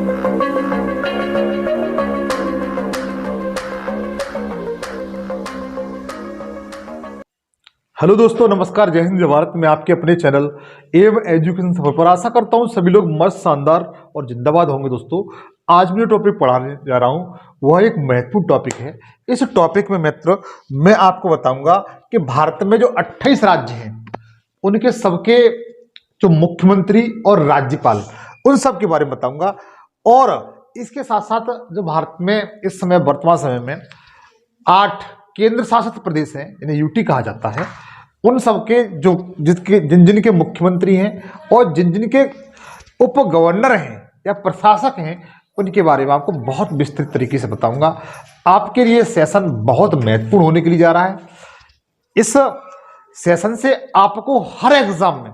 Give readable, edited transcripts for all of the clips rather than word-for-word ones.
Hello दोस्तों, नमस्कार, जय हिंद, जय भारत में आपके अपने चैनल एम एजुकेशन सफर पर आशा करता हूं सभी लोग मस्त, शानदार और जिंदाबाद होंगे। दोस्तों, आज मैं टॉपिक पढ़ाने जा रहा हूं वह एक महत्वपूर्ण टॉपिक है। इस टॉपिक में मित्र मैं आपको बताऊंगा कि भारत में जो 28 राज्य हैं उनके सबके जो मुख्यमंत्री और राज्यपाल उन सब के बारे में बताऊंगा। और इसके साथ साथ जो भारत में इस समय वर्तमान समय में 8 केंद्र शासित प्रदेश हैं, इन्हें यूटी कहा जाता है, उन सबके जो जिन जिन के मुख्यमंत्री हैं और जिन जिन के उप गवर्नर हैं या प्रशासक हैं उनके बारे में आपको बहुत विस्तृत तरीके से बताऊंगा। आपके लिए सेशन बहुत महत्वपूर्ण होने के लिए जा रहा है। इस सेशन से आपको हर एग्जाम में,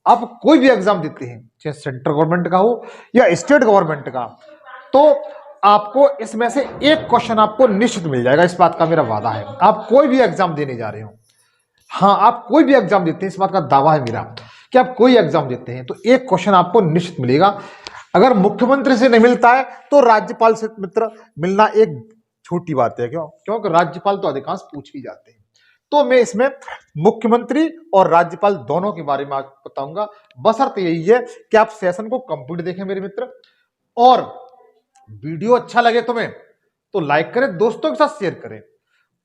आप कोई भी एग्जाम देते हैं, चाहे सेंट्रल गवर्नमेंट का हो या स्टेट गवर्नमेंट का, तो आपको इसमें से एक क्वेश्चन आपको निश्चित मिल जाएगा। इस बात का मेरा वादा है। आप कोई भी एग्जाम देने जा रहे हो, हाँ, आप कोई भी एग्जाम देते हैं, इस बात का दावा है मेरा कि आप कोई एग्जाम देते हैं तो एक क्वेश्चन आपको निश्चित मिलेगा। अगर मुख्यमंत्री से नहीं मिलता है तो राज्यपाल से मित्र मिलना एक छोटी बात है। क्योंकि राज्यपाल तो अधिकांश पूछ ही जाते हैं। तो मैं इसमें मुख्यमंत्री और राज्यपाल दोनों के बारे में आपको बताऊंगा। बशर्ते यही है कि आप सेशन को कंप्लीट देखें मेरे मित्र, और वीडियो अच्छा लगे तुम्हें तो लाइक करें, दोस्तों के साथ शेयर करें।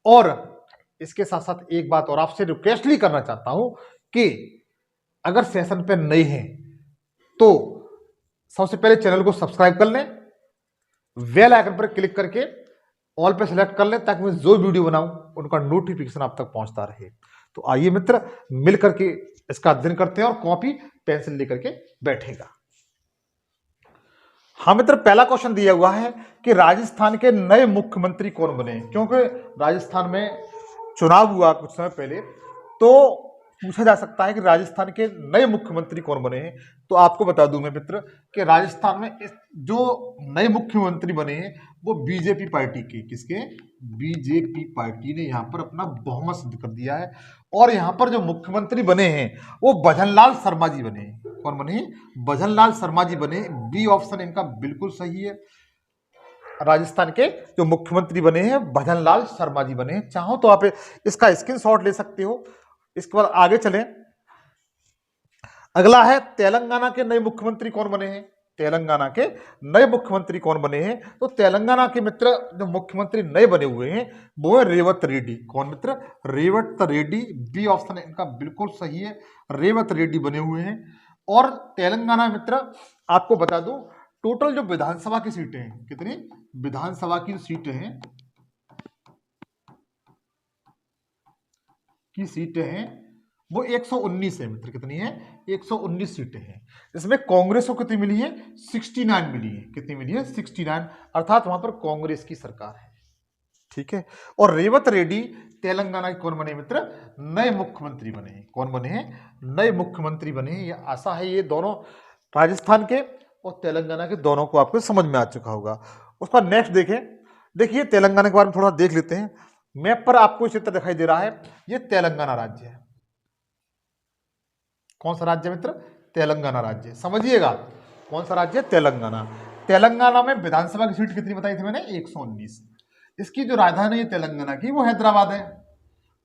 और इसके साथ साथ एक बात और आपसे रिक्वेस्टली करना चाहता हूं कि अगर सेशन पे नए हैं तो सबसे पहले चैनल को सब्सक्राइब कर लें, बेल आइकन पर क्लिक करके ऑल पे सिलेक्ट कर लें, ताकि मैं जो वीडियो बनाऊं उनका नोटिफिकेशन आप तक पहुंचता रहे। तो आइए मित्र, मिल करके इसका अध्ययन करते हैं और कॉपी पेंसिल लेकर के बैठेगा। हाँ मित्र, पहला क्वेश्चन दिया हुआ है कि राजस्थान के नए मुख्यमंत्री कौन बने। क्योंकि राजस्थान में चुनाव हुआ कुछ समय पहले, तो पूछा जा सकता है कि राजस्थान के नए मुख्यमंत्री कौन बने हैं। तो आपको बता दूं मैं मित्र कि राजस्थान में जो नए मुख्यमंत्री बने हैं वो बीजेपी पार्टी के, किसके, बीजेपी पार्टी ने यहाँ पर अपना बहुमत सिद्ध कर दिया है। और यहाँ पर जो मुख्यमंत्री बने हैं वो भजनलाल शर्मा जी बने हैं। कौन बने? भजनलाल शर्मा जी बने। बी ऑप्शन इनका बिल्कुल सही है। राजस्थान के जो मुख्यमंत्री बने हैं भजनलाल शर्मा जी बने हैं। चाहो तो आप इसका स्क्रीनशॉट ले सकते हो। इसके बाद आगे चलें। अगला है तेलंगाना के नए मुख्यमंत्री कौन बने हैं। तेलंगाना के नए मुख्यमंत्री कौन बने हैं? तो तेलंगाना के मित्र जो मुख्यमंत्री नए बने हुए हैं वो है रेवत रेड्डी। कौन मित्र? रेवत रेड्डी। बी ऑप्शन इनका बिल्कुल सही है, रेवत रेड्डी बने हुए हैं। और तेलंगाना मित्र आपको बता दूं, टोटल जो विधानसभा की सीटें हैं, कितनी विधानसभा की सीटें हैं, वो 119 है मित्र। कितनी है? 119 सीटें हैं। इसमें कांग्रेस को कितनी मिली है? 69 मिली है। कितनी मिली है? 69, अर्थात वहां पर कांग्रेस की सरकार है। ठीक है। और रेवत रेड्डी तेलंगाना के कौन बने मित्र? नए मुख्यमंत्री बने हैं। कौन बने हैं? नए मुख्यमंत्री बने हैं। यह आशा है ये दोनों राजस्थान के और तेलंगाना के दोनों को आपको समझ में आ चुका होगा। उसका नेक्स्ट देखें। देखिए तेलंगाना के बारे में थोड़ा देख लेते हैं। मैप पर आपको चित्र दिखाई दे रहा है, ये तेलंगाना राज्य है। कौन सा राज्य मित्र? तेलंगाना राज्य। समझिएगा कौन सा राज्य? तेलंगाना। तेलंगाना में विधानसभा की सीट कितनी बताई थी मैंने? 119। इसकी जो राजधानी है तेलंगाना की वो हैदराबाद है।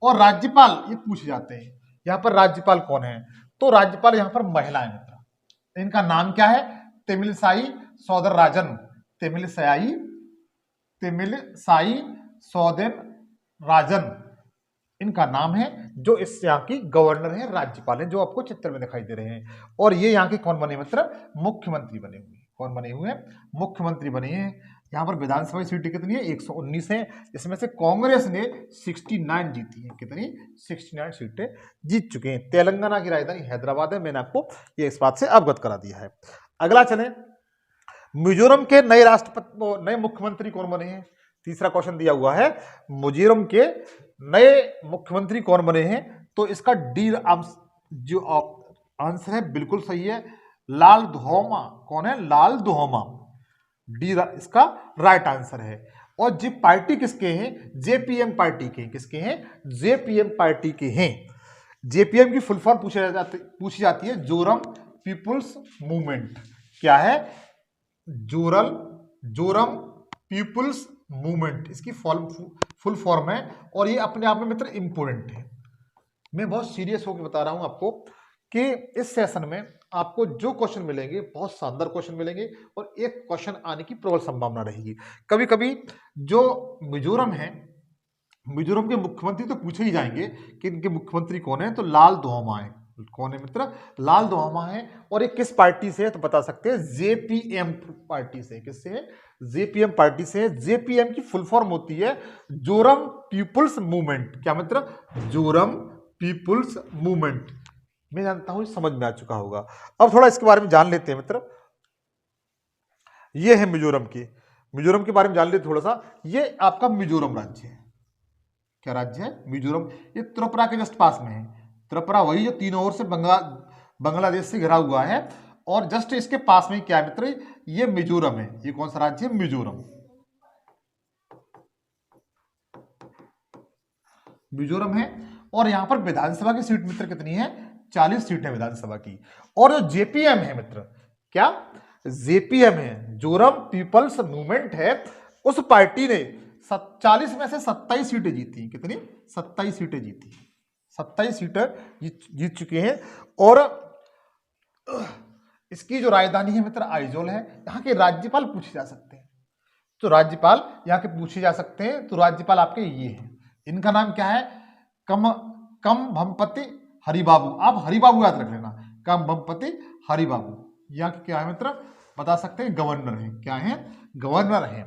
और राज्यपाल ये पूछे जाते हैं, यहाँ पर राज्यपाल कौन है? तो राज्यपाल यहाँ पर महिला है मित्र। इनका नाम क्या है? तमिलिसाई सौंदरराजन। तमिलिसाई सौंदरराजन इनका नाम है, जो इस यहाँ की गवर्नर है, राज्यपाल है, जो आपको चित्र में दिखाई दे रहे हैं। और ये यहाँ के कौन बने मित्र? मुख्यमंत्री बने हुए। कौन बने हुए? मुख्यमंत्री बने हैं। यहाँ पर विधानसभा सीटें कितनी है? 119 है। इसमें से कांग्रेस ने 69 जीती है। कितनी? 69 सीटें जीत चुके हैं। तेलंगाना की राजधानी हैदराबाद है। मैंने आपको ये इस बात से अवगत करा दिया है। अगला चले, मिजोरम के नए नए मुख्यमंत्री कौन बने हैं? तीसरा क्वेश्चन दिया हुआ है, मिजोरम के नए मुख्यमंत्री कौन बने हैं? तो इसका डी जो आंसर है बिल्कुल सही है, लाल धोमा। कौन है? लाल धोमा। डी इसका राइट आंसर है। और जी पार्टी किसके हैं? जेपीएम पार्टी के। किसके हैं? जेपीएम पार्टी के हैं। जेपीएम की फुल फॉर्म पूछी जाती है जोरम पीपुल्स मूवमेंट। क्या है? जोरल जोरम पीपुल्स मूवमेंट, इसकी फुल फॉर्म है। और ये अपने आप में मित्र इंपोर्टेंट है। मैं बहुत सीरियस होकर बता रहा हूं आपको कि इस सेशन में आपको जो क्वेश्चन मिलेंगे बहुत शानदार क्वेश्चन मिलेंगे और एक क्वेश्चन आने की प्रबल संभावना रहेगी। कभी कभी जो मिजोरम है, मिजोरम के मुख्यमंत्री तो पूछे ही जाएंगे कि इनके मुख्यमंत्री कौन है, तो लाल दोहमा है। कौन है मित्र? लाल दोहमा है। और ये किस पार्टी से है तो बता सकते हैं, जेपीएम पार्टी से। किससे है? जेपीएम पार्टी से। जेपीएम की फुल फॉर्म होती है जोरम पीपुल्स मूवमेंट। क्या मित्र? Joram people's movement. मैं जानता हूं समझ में आ चुका होगा। अब थोड़ा इसके बारे में जान लेते हैं मित्र। ये है मिजोरम की, मिजोरम के बारे में जान लेते थोड़ा सा। ये आपका मिजोरम राज्य है। क्या राज्य है? मिजोरम। ये त्रिपुरा के जस्ट पास में है। त्रिपुरा वही जो तीनों ओर से बांग्लादेश से घिरा हुआ है, और जस्ट इसके पास में क्या है मित्र? ये मिजोरम है। ये कौन सा राज्य है? मिजोरम। मिजोरम है। और यहां पर विधानसभा की सीट मित्र कितनी है? 40 सीट है विधानसभा की। और जो जेपीएम है मित्र, क्या जेपीएम है, जोरम पीपल्स मूवमेंट है, उस पार्टी ने 40 में से 27 सीटें जीती। कितनी? 27 सीटें जीती। 27 सीटें जीत चुके हैं। और इसकी जो राजधानी है मित्र आइजोल है। यहाँ के राज्यपाल पूछे जा सकते हैं, तो राज्यपाल यहाँ के पूछे जा सकते हैं, तो राज्यपाल आपके ये हैं। इनका नाम क्या है? कम भमपति हरिबाबू। आप हरिबाबू याद रख लेना। कम भमपति हरिबाबू। यहाँ के क्या है मित्र? बता सकते हैं, गवर्नर है। क्या है? गवर्नर है।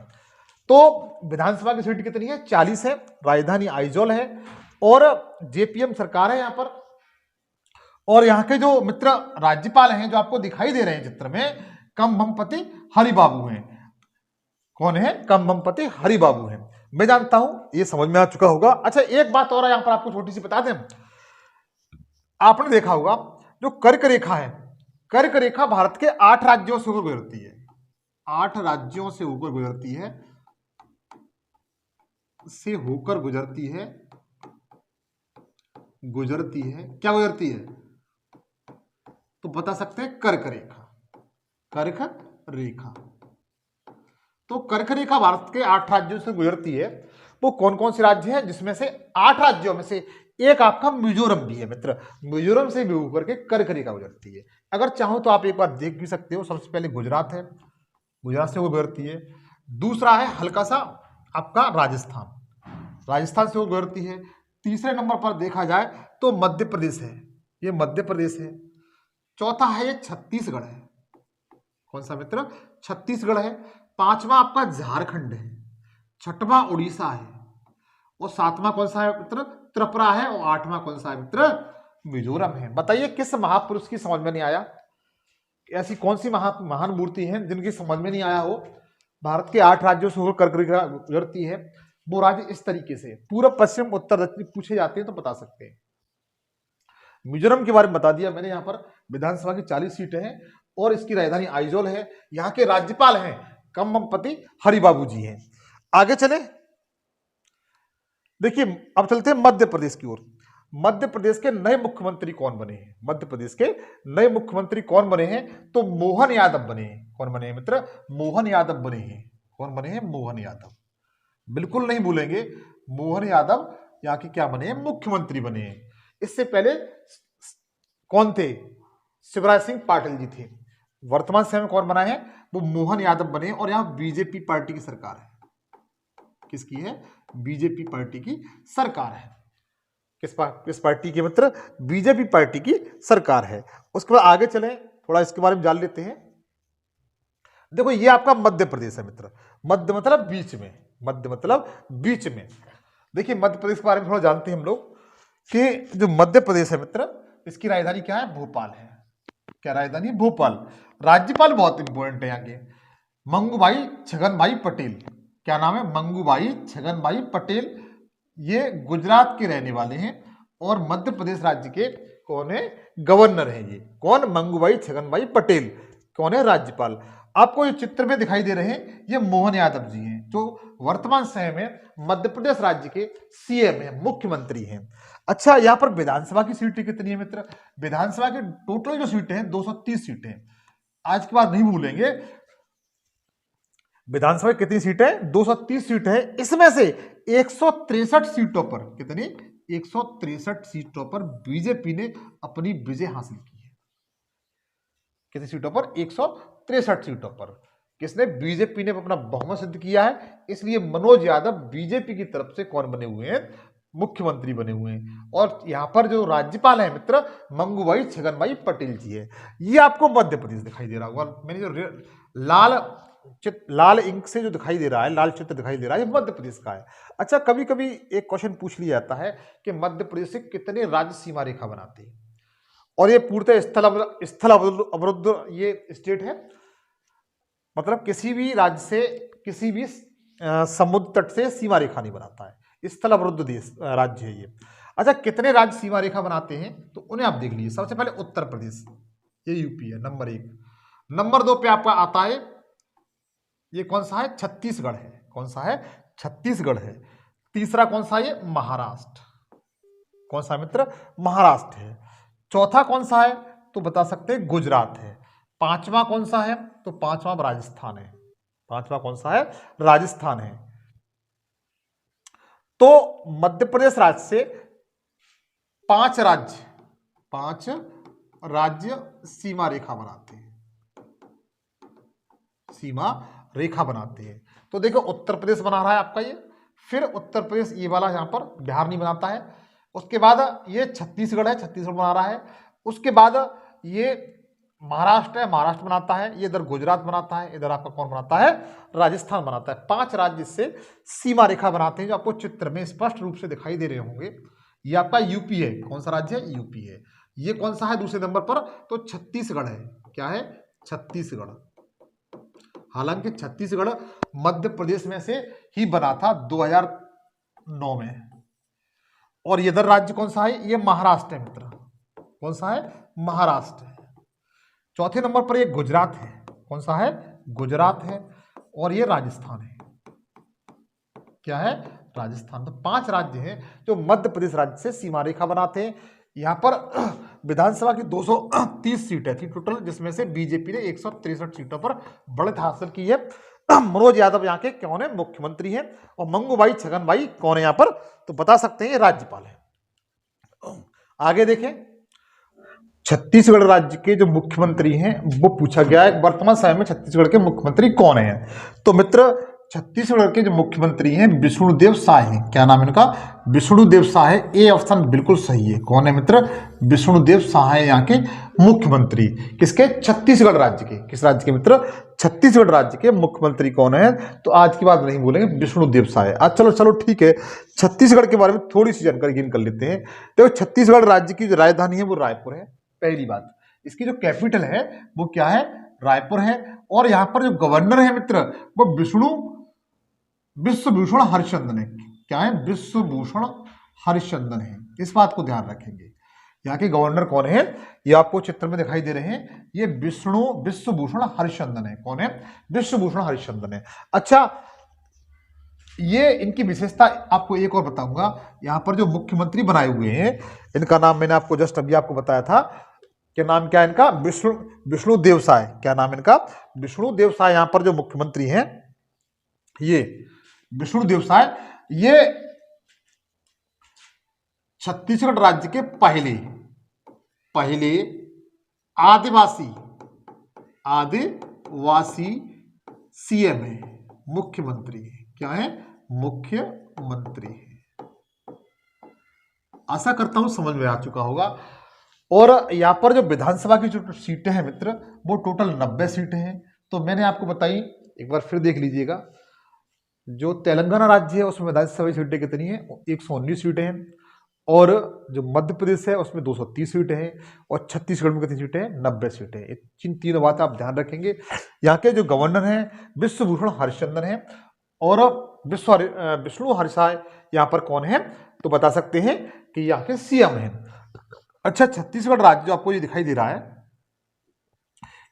तो विधानसभा की सीट कितनी है? 40 है। राजधानी आइजोल है और जेपीएम सरकार है यहाँ पर। और यहाँ के जो मित्र राज्यपाल हैं जो आपको दिखाई दे रहे हैं चित्र में, कम भमपति हरिबाबू हैं। कौन है? कम भमपति हरिबाबू हैं। मैं जानता हूं ये समझ में आ चुका होगा। अच्छा, एक बात और यहां पर आपको छोटी सी बता दें। आपने देखा होगा जो कर्क रेखा है, कर्क रेखा भारत के 8 राज्यों से होकर गुजरती है। 8 राज्यों से होकर गुजरती है, गुजरती है। क्या गुजरती है? तो बता सकते हैं कर्क रेखा। कर्क रेखा। तो कर्क रेखा भारत के 8 राज्यों से गुजरती है। वो कौन कौन से राज्य हैं? जिसमें से 8 राज्यों में से एक आपका मिजोरम भी है मित्र। मिजोरम से भी होकर के कर्क रेखा गुजरती है। अगर चाहो तो आप एक बार देख भी सकते हो। सबसे पहले गुजरात है, गुजरात से वो गुजरती है। दूसरा है हल्का सा आपका राजस्थान, राजस्थान से वो गुजरती है। तीसरे नंबर पर देखा जाए तो मध्य प्रदेश है, ये मध्य प्रदेश है। चौथा है ये छत्तीसगढ़ है। कौन सा मित्र? छत्तीसगढ़ है। पांचवा आपका झारखंड है। छठवां उड़ीसा है। और सातवां कौन सा है मित्र? त्रिपुरा है। और आठवां कौन सा है मित्र? मिजोरम है। बताइए किस महापुरुष की समझ में नहीं आया? ऐसी कौन सी महान मूर्ति है जिनकी समझ में नहीं आया हो? भारत के 8 राज्यों से होकर कर्क रेखा गुजरती है। वो राज्य इस तरीके से पूर्व पश्चिम उत्तर दक्षिण पूछे जाते हैं तो बता सकते हैं। मिजोरम के बारे में बता दिया मैंने। यहाँ पर विधानसभा की 40 सीटें हैं और इसकी राजधानी आइजोल है। यहाँ के राज्यपाल हैं कम भमपति हरिबाबू जी हैं। आगे चले, देखिए अब चलते हैं मध्य प्रदेश की ओर। मध्य प्रदेश के नए मुख्यमंत्री कौन बने हैं? मध्य प्रदेश के नए मुख्यमंत्री कौन बने हैं? तो मोहन यादव बने हैं। कौन बने हैं मित्र? मोहन यादव बने हैं। कौन बने हैं? मोहन यादव। बिल्कुल नहीं भूलेंगे, मोहन यादव यहाँ के क्या बने हैं? मुख्यमंत्री बने हैं। इससे पहले कौन थे? शिवराज सिंह पाटिल जी थे। वर्तमान समय में कौन बना है? वो मोहन यादव बने। और यहाँ बीजेपी पार्टी की सरकार है। किसकी है? बीजेपी पार्टी की सरकार है। किस पार्टी की मित्र? बीजेपी पार्टी की सरकार है। उसके बाद आगे चलें, थोड़ा इसके बारे में जान लेते हैं। देखो ये आपका मध्य प्रदेश है मित्र। मध्य मतलब बीच में, मध्य मतलब बीच में। देखिए मध्य प्रदेश के बारे में थोड़ा जानते हैं हम लोग कि जो मध्य प्रदेश है मित्र, इसकी राजधानी क्या है? भोपाल है। क्या राजधानी? भोपाल। राज्यपाल बहुत इंपॉर्टेंट है यहाँ के, मंगूभाई छगन भाई पटेल। क्या नाम है? मंगूभाई छगन भाई पटेल। ये गुजरात के रहने वाले हैं और मध्य प्रदेश राज्य के कौन है? गवर्नर है। ये कौन? मंगूभाई छगन भाई पटेल। कौन है? राज्यपाल। आपको ये चित्र में दिखाई दे रहे हैं, ये मोहन यादव जी हैं जो वर्तमान समय में मध्य प्रदेश राज्य के सीएम हैं, मुख्यमंत्री हैं। अच्छा, यहाँ पर विधानसभा की सीटें कितनी है मित्र? विधानसभा की टोटल जो सीटें हैं 230 सीटें। आज के बाद नहीं भूलेंगे, विधानसभा की कितनी सीटें हैं? 230 सीटें हैं। इसमें से 163 सीटों पर, कितनी? 163 सीटों पर बीजेपी ने अपनी विजय हासिल की है। कितनी सीटों पर? 163 सीटों पर किसने? बीजेपी ने अपना बहुमत सिद्ध किया है। इसलिए मनोज यादव बीजेपी की तरफ से कौन बने हुए हैं? मुख्यमंत्री बने हुए हैं। और यहां पर जो राज्यपाल है मित्र, मंगूभाई छगनभाई पटेल जी है। ये आपको मध्य प्रदेश दिखाई दे रहा होगा। मैंने जो लाल इंक से जो दिखाई दे रहा है, लाल चित्र दिखाई दे रहा है, ये मध्य प्रदेश का है। अच्छा, कभी कभी एक क्वेश्चन पूछ लिया जाता है कि मध्य प्रदेश से कितने राज्य सीमा रेखा बनाते हैं, और ये पूर्णतः स्थल अवरुद्ध ये स्टेट है। मतलब किसी भी राज्य से, किसी भी समुद्र तट से सीमा रेखा नहीं बनाता है, स्थल अवरुद्ध देश राज्य है ये। अच्छा, कितने राज्य सीमा रेखा बनाते हैं तो उन्हें आप देख लीजिए। सबसे पहले उत्तर प्रदेश, ये यूपी है नंबर 1। नंबर 2 पे आपका आता है, ये कौन सा है? छत्तीसगढ़ है। कौन सा है? छत्तीसगढ़ है। तीसरा कौन सा है? ये महाराष्ट्र। कौन सा मित्र? महाराष्ट्र है। चौथा कौन सा है तो बता सकते हैं गुजरात है। पांचवा कौन सा है तो पांचवा राजस्थान है। पांचवा कौन सा है? राजस्थान है। तो मध्य प्रदेश राज्य से 5 राज्य सीमा रेखा बनाते हैं, सीमा रेखा बनाते हैं। तो देखो, उत्तर प्रदेश बना रहा है आपका ये, फिर उत्तर प्रदेश ये वाला यहां पर बिहार नहीं बनाता है। उसके बाद ये छत्तीसगढ़ है, छत्तीसगढ़ बना रहा है। उसके बाद ये महाराष्ट्र है, महाराष्ट्र बनाता है। ये इधर गुजरात बनाता है, इधर आपका कौन बनाता है? राजस्थान बनाता है। 5 राज्य से सीमा रेखा बनाते हैं, जो आपको चित्र में स्पष्ट रूप से दिखाई दे रहे होंगे। ये आपका यूपी है। कौन सा राज्य है? यूपी है। ये कौन सा है दूसरे नंबर पर? तो छत्तीसगढ़ है। क्या है? छत्तीसगढ़। हालांकि छत्तीसगढ़ मध्य प्रदेश में से ही बना था 2009 में। और ये इधर राज्य कौन सा है? ये महाराष्ट्र है मित्र। कौन सा है? महाराष्ट्र है। चौथे नंबर पर ये गुजरात है। कौन सा है? गुजरात है। और ये राजस्थान है। क्या है? राजस्थान। तो 5 राज्य हैं जो मध्य प्रदेश राज्य से सीमा रेखा बनाते हैं। यहां पर विधानसभा की 230 सीटें थी टोटल, जिसमें से बीजेपी ने 163 सीटों पर बढ़त हासिल की है। मनोज यादव यहाँ के कौन है? मुख्यमंत्री हैं। और मंगूभाई छगनभाई कौन है यहाँ पर तो बता सकते हैं, ये राज्यपाल है। आगे देखें, छत्तीसगढ़ राज्य के जो मुख्यमंत्री हैं वो पूछा गया है, वर्तमान समय में छत्तीसगढ़ के मुख्यमंत्री कौन है? तो मित्र, छत्तीसगढ़ के जो मुख्यमंत्री हैं विष्णुदेव साय हैं। क्या नाम है इनका? विष्णुदेव साय। ए ऑप्शन बिल्कुल सही है। कौन है मित्र? विष्णुदेव साय यहाँ के मुख्यमंत्री। किसके? छत्तीसगढ़ राज्य के। किस राज्य के मित्र? छत्तीसगढ़ राज्य के मुख्यमंत्री कौन है तो आज की बात नहीं बोलेंगे, विष्णुदेव साय। आज चलो ठीक है, छत्तीसगढ़ के बारे में थोड़ी सी जानकारी गेन कर लेते हैं। देखो, छत्तीसगढ़ राज्य की जो राजधानी है वो रायपुर है। पहली बात, इसकी जो कैपिटल है वो क्या है? रायपुर है। और यहां पर जो गवर्नर है मित्र वो विश्वभूषण हरिचंदन है। क्या है? विश्वभूषण हरिचंदन है। इस बात को ध्यान रखेंगे। यहाँ के गवर्नर कौन है? ये आपको चित्र में दिखाई दे रहे हैं, ये विश्वभूषण हरिचंदन है। कौन है? विश्वभूषण हरिचंदन है। अच्छा, ये इनकी विशेषता आपको एक और बताऊंगा। यहाँ पर जो मुख्यमंत्री बनाए हुए हैं, इनका नाम मैंने आपको जस्ट अभी आपको बताया था। क्या नाम क्या है इनका? विष्णुदेव साय। क्या नाम है इनका? विष्णुदेव साय। यहाँ पर जो मुख्यमंत्री हैं ये विष्णुदेव साय, ये छत्तीसगढ़ राज्य के पहले आदिवासी सीएम है, मुख्यमंत्री है। क्या है? मुख्यमंत्री है। आशा करता हूं समझ में आ चुका होगा। और यहां पर जो विधानसभा की जो सीटें हैं मित्र वो टोटल 90 सीटें हैं। तो मैंने आपको बताई, एक बार फिर देख लीजिएगा। जो तेलंगाना राज्य है उसमें विधानसभा की सीटें कितनी हैं? 119 सीटें हैं। और जो मध्य प्रदेश है उसमें 230 सीटें हैं। और छत्तीसगढ़ में कितनी सीटें हैं? 90 सीटें हैं। इन तीनों बातें आप ध्यान रखेंगे। यहाँ के जो गवर्नर हैं विश्वभूषण हरिचंदन हैं। और विष्णु हरिसाय यहाँ पर कौन है तो बता सकते हैं कि यहाँ के सीएम हैं। अच्छा, छत्तीसगढ़ राज्य जो आपको ये दिखाई दे रहा है,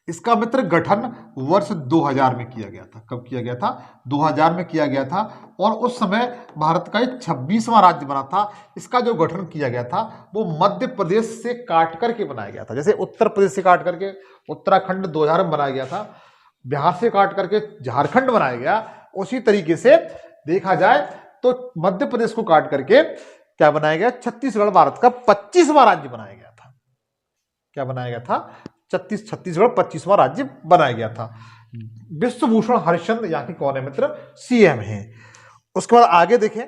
इसका मित्र गठन वर्ष 2000 में किया गया था। कब किया गया था? 2000 में किया गया था। और उस समय भारत का 26वां राज्य बना था। इसका जो गठन किया गया था वो मध्य प्रदेश से काट करके बनाया गया था। जैसे उत्तर प्रदेश से काट करके उत्तराखंड 2000 में बनाया गया था, बिहार से काट करके झारखंड बनाया गया, उसी तरीके से देखा जाए तो मध्य प्रदेश को काट करके क्या बनाया गया, छत्तीसगढ़ भारत का 25वां राज्य बनाया गया था। क्या बनाया गया था? छत्तीसगढ़ 25वां राज्य बनाया गया था। विश्वभूषण हरिश्चंद्र यहाँ के कौन है मित्र? सीएम है। उसके बाद आगे देखें।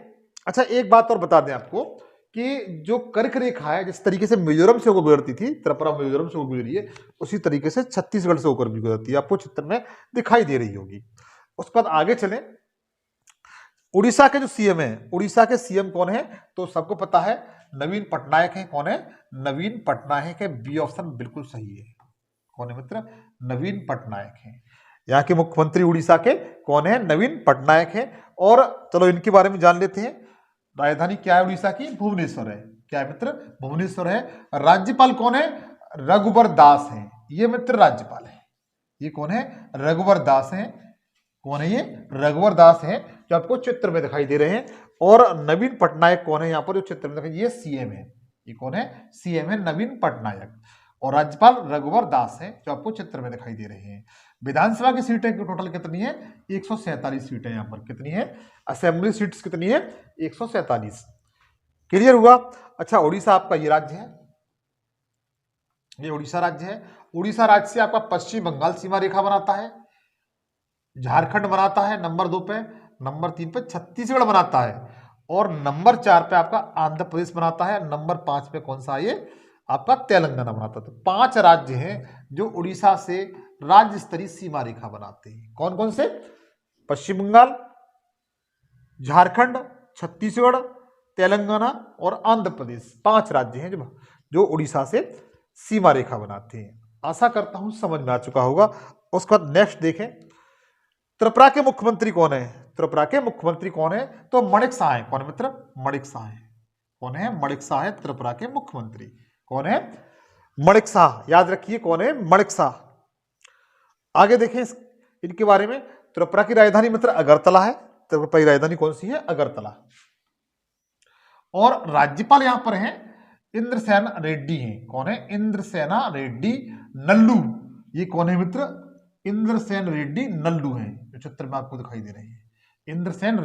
अच्छा, एक बात और बता दें आपको कि जो कर्क रेखा है, जिस तरीके से मिजोरम से होकर गुजरती थी, त्रिपुरा मिजोरम से होकर गुजरी है, उसी तरीके से छत्तीसगढ़ से होकर भी गुजरती है, आपको चित्र में दिखाई दे रही होगी। उसके बाद आगे चलें। उड़ीसा के जो सीएम है, उड़ीसा के सीएम कौन है? तो सबको पता है, नवीन पटनायक है। कौन है? नवीन पटनायक है। बी ऑप्शन बिल्कुल सही है। कौन है मित्र? नवीन पटनायक है। यहाँ के मुख्यमंत्री उड़ीसा के कौन है? नवीन पटनायक है। और चलो इनके बारे में जान लेते हैं। राजधानी क्या है उड़ीसा की? भुवनेश्वर है। क्या है मित्र? भुवनेश्वर है। राज्यपाल कौन है? रघुवर दास है। ये मित्र राज्यपाल है। ये कौन है? रघुवर दास है। कौन है ये? रघुवर दास है, जो आपको चित्र में दिखाई दे रहे हैं। और नवीन पटनायक कौन है यहाँ पर जो चित्र में दिखाई? ये सीएम है। ये कौन है? सीएम है नवीन पटनायक। और राज्यपाल रघुवर दास है, जो आपको चित्र में दिखाई दे रहे हैं। विधानसभा की सीटें टोटल कितनी है? 147 सीटें यहाँ पर। कितनी है? असेंबली सीट्स कितनी है? 147। क्लियर हुआ? अच्छा, उड़ीसा आपका ये राज्य है, ये उड़ीसा राज्य है। उड़ीसा राज्य से आपका पश्चिम बंगाल सीमा रेखा बनाता है, झारखंड बनाता है नंबर 2 पे, नंबर 3 पे छत्तीसगढ़ बनाता है, और नंबर 4 पे आपका आंध्र प्रदेश बनाता है, नंबर 5 पे कौन सा? ये आपका तेलंगाना बनाता है। तो 5 राज्य हैं जो उड़ीसा से राज्य स्तरीय सीमा रेखा बनाते हैं। कौन कौन से? पश्चिम बंगाल, झारखंड, छत्तीसगढ़, तेलंगाना और आंध्र प्रदेश। 5 राज्य हैं जो उड़ीसा से सीमा रेखा बनाते हैं। आशा करता हूं समझ में आ चुका होगा। उसके बाद नेक्स्ट देखें। त्रिपुरा के मुख्यमंत्री कौन है? त्रिपुरा के मुख्यमंत्री कौन है? तो माणिक साह है। कौन है मित्र? माणिक साह है। कौन है? माणिक साह है त्रिपुरा के मुख्यमंत्री। कौन है? माणिक साह। याद रखिए कौन है? माणिक साह। आगे देखें इनके बारे में। त्रिपुरा की राजधानी मित्र अगरतला है। त्रिपुरा की राजधानी कौन सी है? अगरतला। और राज्यपाल यहां पर हैं इंद्रसेन रेड्डी हैं। कौन है? इंद्रसेना रेड्डी नल्लू। ये कौन है मित्र? इंद्रसेन रेड्डी नल्लू हैं, जो चित्र में आपको दिखाई दे रहे हैं। इंद्रसेन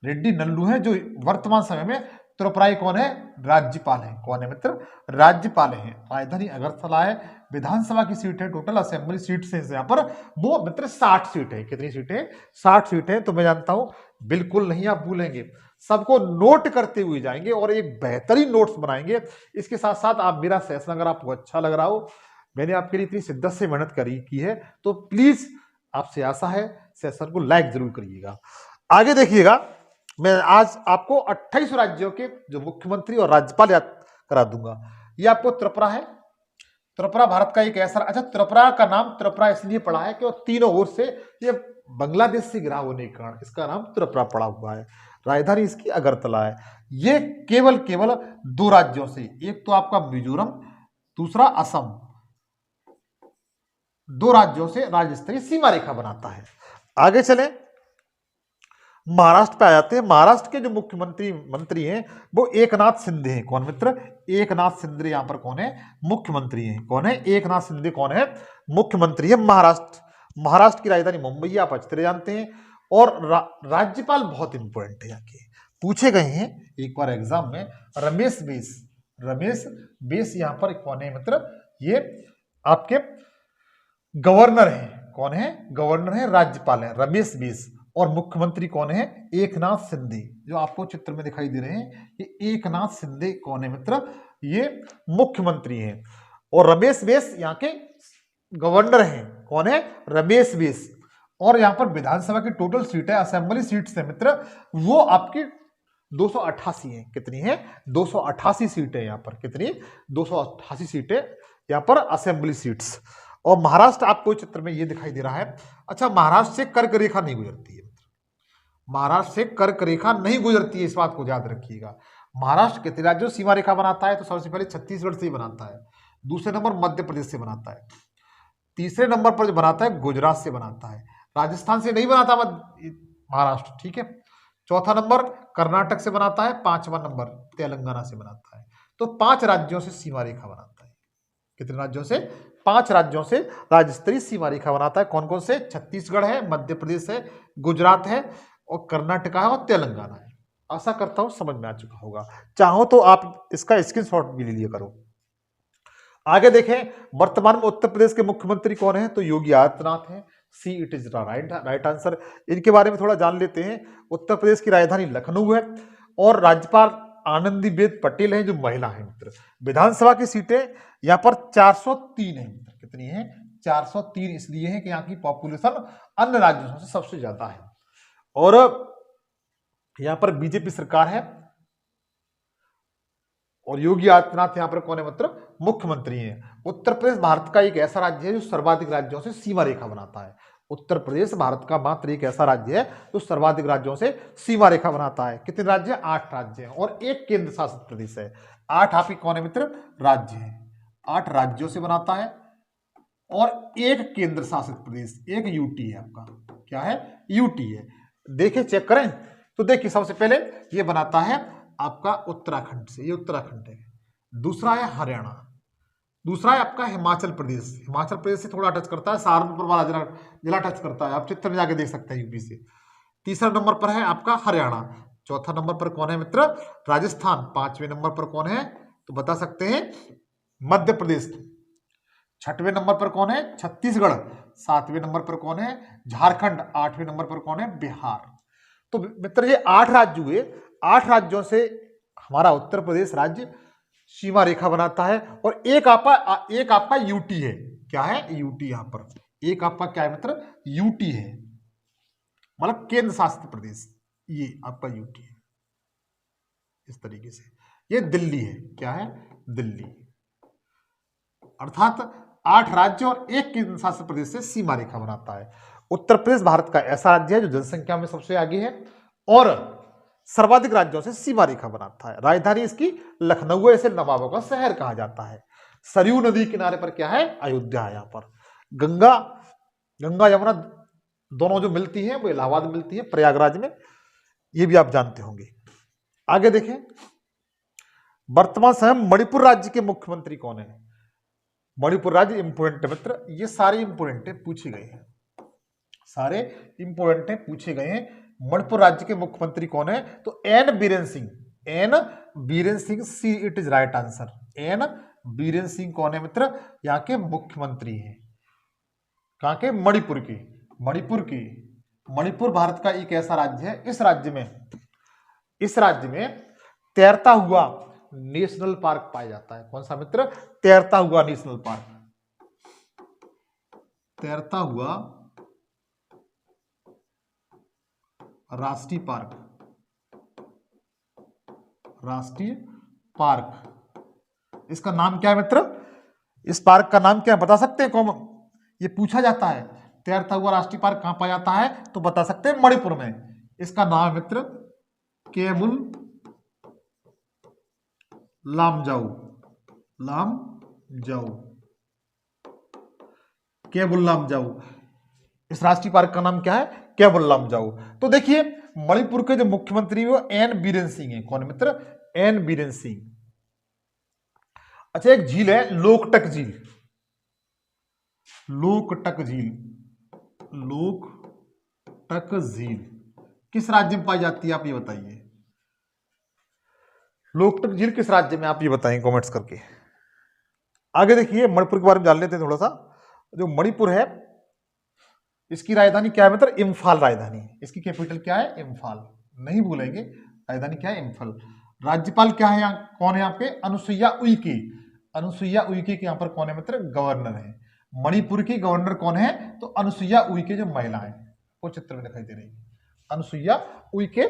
रेड्डी नल्लू हैं, जो वर्तमान समय में त्रिपुरा कौन है? राज्यपाल है। कौन है मित्र? राज्यपाल है। राजधानी अगरतला है। विधानसभा की सीट है, टोटल असेंबली सीट से यहाँ पर वो मित्र 60 सीट है। कितनी सीटें? 60 सीटें। तो मैं जानता हूं बिल्कुल नहीं आप भूलेंगे, सबको नोट करते हुए जाएंगे और एक बेहतरीन नोट्स बनाएंगे। इसके साथ साथ आप मेरा सेशन अगर आपको अच्छा लग रहा हो, मैंने आपके लिए इतनी शिद्दत से मेहनत की है, तो प्लीज आपसे आशा है सेशन को लाइक जरूर करिएगा। आगे देखिएगा, मैं आज आपको 28 राज्यों के जो मुख्यमंत्री और राज्यपाल याद करा दूंगा। ये आपको त्रिपुरा है। त्रिपुरा भारत का एक ऐसा, अच्छा त्रिपुरा का नाम त्रिपुरा इसलिए पड़ा है कि वो तीनों ओर से ये बांग्लादेश से घिरा होने के कारण इसका नाम त्रिपुरा पड़ा हुआ है। राजधानी इसकी अगरतला है। ये केवल 2 राज्यों से, एक तो आपका मिजोरम, दूसरा असम, 2 राज्यों से राज्य स्तरीय सीमा रेखा बनाता है। आगे चले, महाराष्ट्र पे आ जाते हैं। महाराष्ट्र के जो मंत्री हैं वो एकनाथ शिंदे हैं। कौन मित्र? एकनाथ शिंदे यहां पर कौन है? मुख्यमंत्री हैं। कौन है? एकनाथ शिंदे कौन है? मुख्यमंत्री है महाराष्ट्र की राजधानी मुंबई, आप अच्छी तरह जानते हैं। और राज्यपाल बहुत इंपॉर्टेंट है, यहाँ के पूछे गए हैं एक बार एग्जाम में। रमेश बेस यहाँ पर कौन है मित्र? ये आपके गवर्नर हैं। कौन है? गवर्नर है, राज्यपाल है रमेश बेस। और मुख्यमंत्री कौन है? एकनाथ शिंदे, जो आपको चित्र में दिखाई दे रहे हैं। ये एकनाथ शिंदे कौन है मित्र? ये मुख्यमंत्री हैं। और रमेश बेस यहाँ के गवर्नर हैं। कौन है? रमेश बेस। और यहाँ पर विधानसभा की टोटल सीट है, असेंबली सीट है मित्र, वो आपकी 288 है। कितनी है? 288 सीटें यहाँ पर। कितनी? 288 सीटें यहाँ पर असेंबली सीट्स। और महाराष्ट्र आपको चित्र में ये दिखाई दे रहा है। अच्छा, महाराष्ट्र से कर्क रेखा नहीं गुजरती है। महाराष्ट्र से कर्क रेखा नहीं गुजरती है, इस बात को याद रखिएगा। महाराष्ट्र कितने राज्यों सीमा रेखा बनाता है? तो सबसे पहले छत्तीसगढ़ से ही बनाता है, दूसरे नंबर मध्य प्रदेश से बनाता है, तीसरे नंबर पर जो बनाता है गुजरात से बनाता है, राजस्थान से नहीं बनाता महाराष्ट्र, ठीक है। चौथा नंबर कर्नाटक से बनाता है, 5वां नंबर तेलंगाना से बनाता है। तो 5 राज्यों से सीमा रेखा बनाता है। कितने राज्यों से? 5 राज्यों से राज्य स्तरीय सीमा रेखा बनाता है। कौन कौन से? छत्तीसगढ़ है, मध्य प्रदेश है, गुजरात है और कर्नाटका है और तेलंगाना है। आशा करता हूं समझ में आ चुका होगा। चाहो तो आप इसका स्क्रीनशॉट भी ले लिया करो। आगे देखें, वर्तमान में उत्तर प्रदेश के मुख्यमंत्री कौन है? तो योगी आदित्यनाथ है। सी इट इज राइट आंसर। इनके बारे में थोड़ा जान लेते हैं। उत्तर प्रदेश की राजधानी लखनऊ है और राज्यपाल आनंदीबेन पटेल है जो महिला है मित्र। विधानसभा की सीटें यहाँ पर 403 है मित्र। कितनी है? 403 इसलिए है कि यहाँ की पॉपुलेशन अन्य राज्यों से सबसे ज्यादा है और यहाँ पर बीजेपी सरकार है और योगी आदित्यनाथ यहाँ पर कौन है मित्र? मुख्यमंत्री हैं। उत्तर प्रदेश भारत का एक ऐसा राज्य है जो सर्वाधिक राज्यों से सीमा रेखा बनाता है। उत्तर प्रदेश भारत का मात्र एक ऐसा राज्य है जो सर्वाधिक राज्यों से सीमा रेखा बनाता है। कितने राज्य? 8 राज्य हैं और एक केंद्र शासित प्रदेश है। 8 आपके कौन है मित्र? राज्य हैं। 8 राज्यों से बनाता है और एक केंद्र शासित प्रदेश, एक यूटी है आपका। क्या है? यूटी है। देखिए, चेक करें तो देखिए, सबसे पहले ये बनाता है आपका उत्तराखंड से, ये उत्तराखंड है। दूसरा है हरियाणा, दूसरा है आपका हिमाचल प्रदेश। हिमाचल प्रदेश से थोड़ा टच करता है, सहारनपुर वाला जिला टच करता है, आप चित्र में जाके देख सकते हैं यूपी से। तीसरा नंबर पर है आपका हरियाणा। चौथा नंबर पर कौन है मित्र? राजस्थान। 5वें नंबर पर कौन है तो बता सकते हैं? मध्य प्रदेश। 6वें नंबर पर कौन है? छत्तीसगढ़। 7वें नंबर पर कौन है? झारखंड। 8वें नंबर पर कौन है? बिहार। तो मित्र ये 8 राज्य हुए। 8 राज्यों से हमारा उत्तर प्रदेश राज्य सीमा रेखा बनाता है और एक आपका यूटी है। क्या है? यूटी। यहां पर एक आपका क्या है मित्र? यूटी है, मतलब केंद्र शासित प्रदेश। ये आपका यूटी है इस तरीके से। ये दिल्ली है। क्या है? दिल्ली। अर्थात 8 राज्य और एक केंद्र शासित प्रदेश से सीमा रेखा बनाता है। उत्तर प्रदेश भारत का ऐसा राज्य है जो जनसंख्या में सबसे आगे है और सर्वाधिक राज्यों से सीमा रेखा बनाता है। राजधानी इसकी लखनऊ है। इसे नवाबों का शहर कहा जाता है। सरयू नदी किनारे पर क्या है? अयोध्या है। यहाँ पर गंगा यमुना दोनों जो मिलती हैं वो इलाहाबाद में मिलती है, प्रयागराज में। ये भी आप जानते होंगे। आगे देखें, वर्तमान समय मणिपुर राज्य के मुख्यमंत्री कौन है? मणिपुर राज्य इंपोर्टेंट है मित्र। ये सारे इंपोर्टेंट है, पूछे गए हैं, सारे इंपोर्टेंट है, पूछे गए हैं। मणिपुर राज्य के मुख्यमंत्री कौन है? तो N Biren Singh. N Biren Singh. See it is right answer. N Biren Singh कौन है मित्र? यहाँ के मुख्यमंत्री हैं। कहाँ के? मणिपुर के। मणिपुर भारत का एक ऐसा राज्य है, इस राज्य में तैरता हुआ नेशनल पार्क पाया जाता है। कौन सा मित्र? तैरता हुआ नेशनल पार्क। तैरता हुआ राष्ट्रीय पार्क। इसका नाम क्या है मित्र? इस पार्क का नाम क्या है बता सकते हैं? कौन? ये पूछा जाता है। तैरता हुआ राष्ट्रीय पार्क कहां पाया जाता है तो बता सकते हैं मणिपुर में। इसका नाम है मित्र केबुल लामजाऊ। केबुल लामजाऊ। इस राष्ट्रीय पार्क का नाम क्या है? केबुल लामजाऊ। तो देखिए, मणिपुर के जो मुख्यमंत्री वो एन बीरेन सिंह है। कौन मित्र? एन बीरेन सिंह। अच्छा, एक झील है लोकटक झील। लोकटक झील किस राज्य में पाई जाती है आप ये बताइए? लोकटक झील किस राज्य में, आप ये बताएं कमेंट्स करके। आगे देखिए, मणिपुर के बारे में जान लेते हैं थोड़ा सा। जो मणिपुर है इसकी राजधानी क्या है मित्र? इम्फाल राजधानी। इसकी कैपिटल क्या है? इम्फाल। नहीं भूलेंगे, राजधानी क्या है? इम्फाल। राज्यपाल क्या है? कौन है आपके? अनुसुईया उइके। अनुसुईया उइके के यहाँ पर कौन है मित्र? गवर्नर है। मणिपुर की गवर्नर कौन है? तो अनुसुईया उइके जो महिला है, वो चित्र में दिखाई दे रही है। अनुसुईया उइके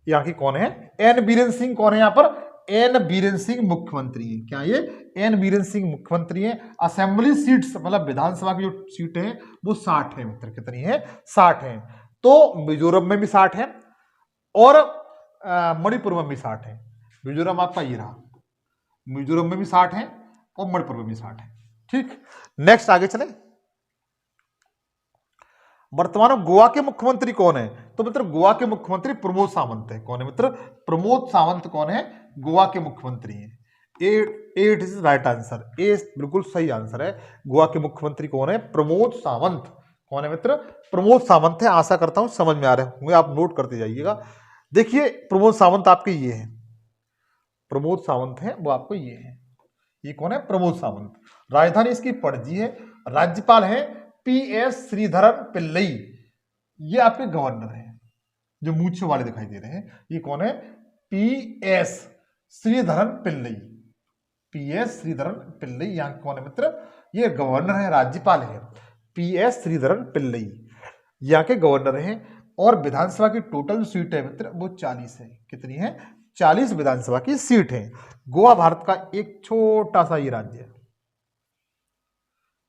यहाँ की कौन है? एन बीरेन सिंह कौन है यहाँ पर? एन बीरेन सिंह मुख्यमंत्री है। क्या ये? एन बीरेन सिंह मुख्यमंत्री है। असेंबली सीट्स मतलब विधानसभा की जो सीटें हैं वो 60 है मित्र। कितनी है? 60 है। तो मिजोरम में भी 60 है और मणिपुर में भी 60 है। मिजोरम आपका ये रहा, मिजोरम में भी 60 है और मणिपुर में भी 60 है। ठीक, नेक्स्ट आगे चले। वर्तमान में गोवा के मुख्यमंत्री कौन है? तो मित्र गोवा के मुख्यमंत्री प्रमोद सावंत है। कौन है मित्र? प्रमोद सावंत कौन है? गोवा के मुख्यमंत्री हैं। ये इट इज राइट आंसर, ए बिल्कुल सही आंसर है। गोवा के मुख्यमंत्री कौन है? प्रमोद सावंत। कौन है मित्र? प्रमोद सावंत है। आशा करता हूं समझ में आ रहे होंगे, आप नोट करते जाइएगा। देखिए प्रमोद सावंत आपके ये हैं, प्रमोद सावंत है वो आपको ये है, ये कौन है? प्रमोद सावंत। राजधानी इसकी पणजी है। राज्यपाल है PS श्रीधरन पिल्लई, ये आपके गवर्नर हैं जो मूंछ वाले दिखाई दे रहे हैं, ये कौन है? PS श्रीधरन पिल्लई, PS श्रीधरन पिल्लई यहाँ कौन है मित्र? ये गवर्नर है, राज्यपाल है PS श्रीधरन पिल्लई, यहाँ के गवर्नर हैं। और विधानसभा की टोटल सीट है मित्र वो 40 है। कितनी है? 40 विधानसभा की सीट है। गोवा भारत का एक छोटा सा ये राज्य है,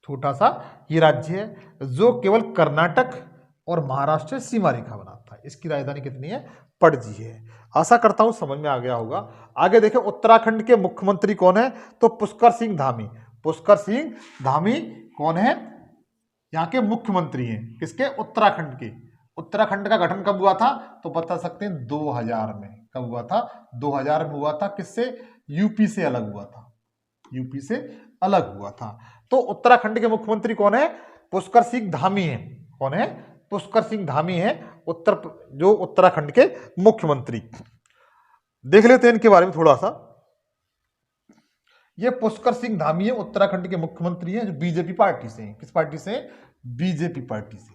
छोटा सा ये राज्य है जो केवल कर्नाटक और महाराष्ट्र से सीमा रेखा बनाता है। इसकी राजधानी कितनी है? पणजी है। आशा करता हूं समझ में आ गया होगा। आगे देखें उत्तराखंड के मुख्यमंत्री कौन है? तो पुष्कर सिंह धामी। पुष्कर सिंह धामी कौन है? यहाँ के मुख्यमंत्री हैं। किसके? उत्तराखंड के। उत्तराखंड का गठन कब हुआ था? तो बता सकते हैं 2000 में। कब हुआ था? 2000 में हुआ था। किससे? यूपी से अलग हुआ था, यूपी से अलग हुआ था। तो उत्तराखंड के मुख्यमंत्री कौन है? पुष्कर सिंह धामी है। कौन है? पुष्कर सिंह धामी है जो उत्तराखंड के मुख्यमंत्री। देख लेते हैं इनके बारे में थोड़ा सा। ये पुष्कर सिंह धामी है, उत्तराखंड के मुख्यमंत्री हैं जो बीजेपी पार्टी से हैं। किस पार्टी से? बीजेपी पार्टी से।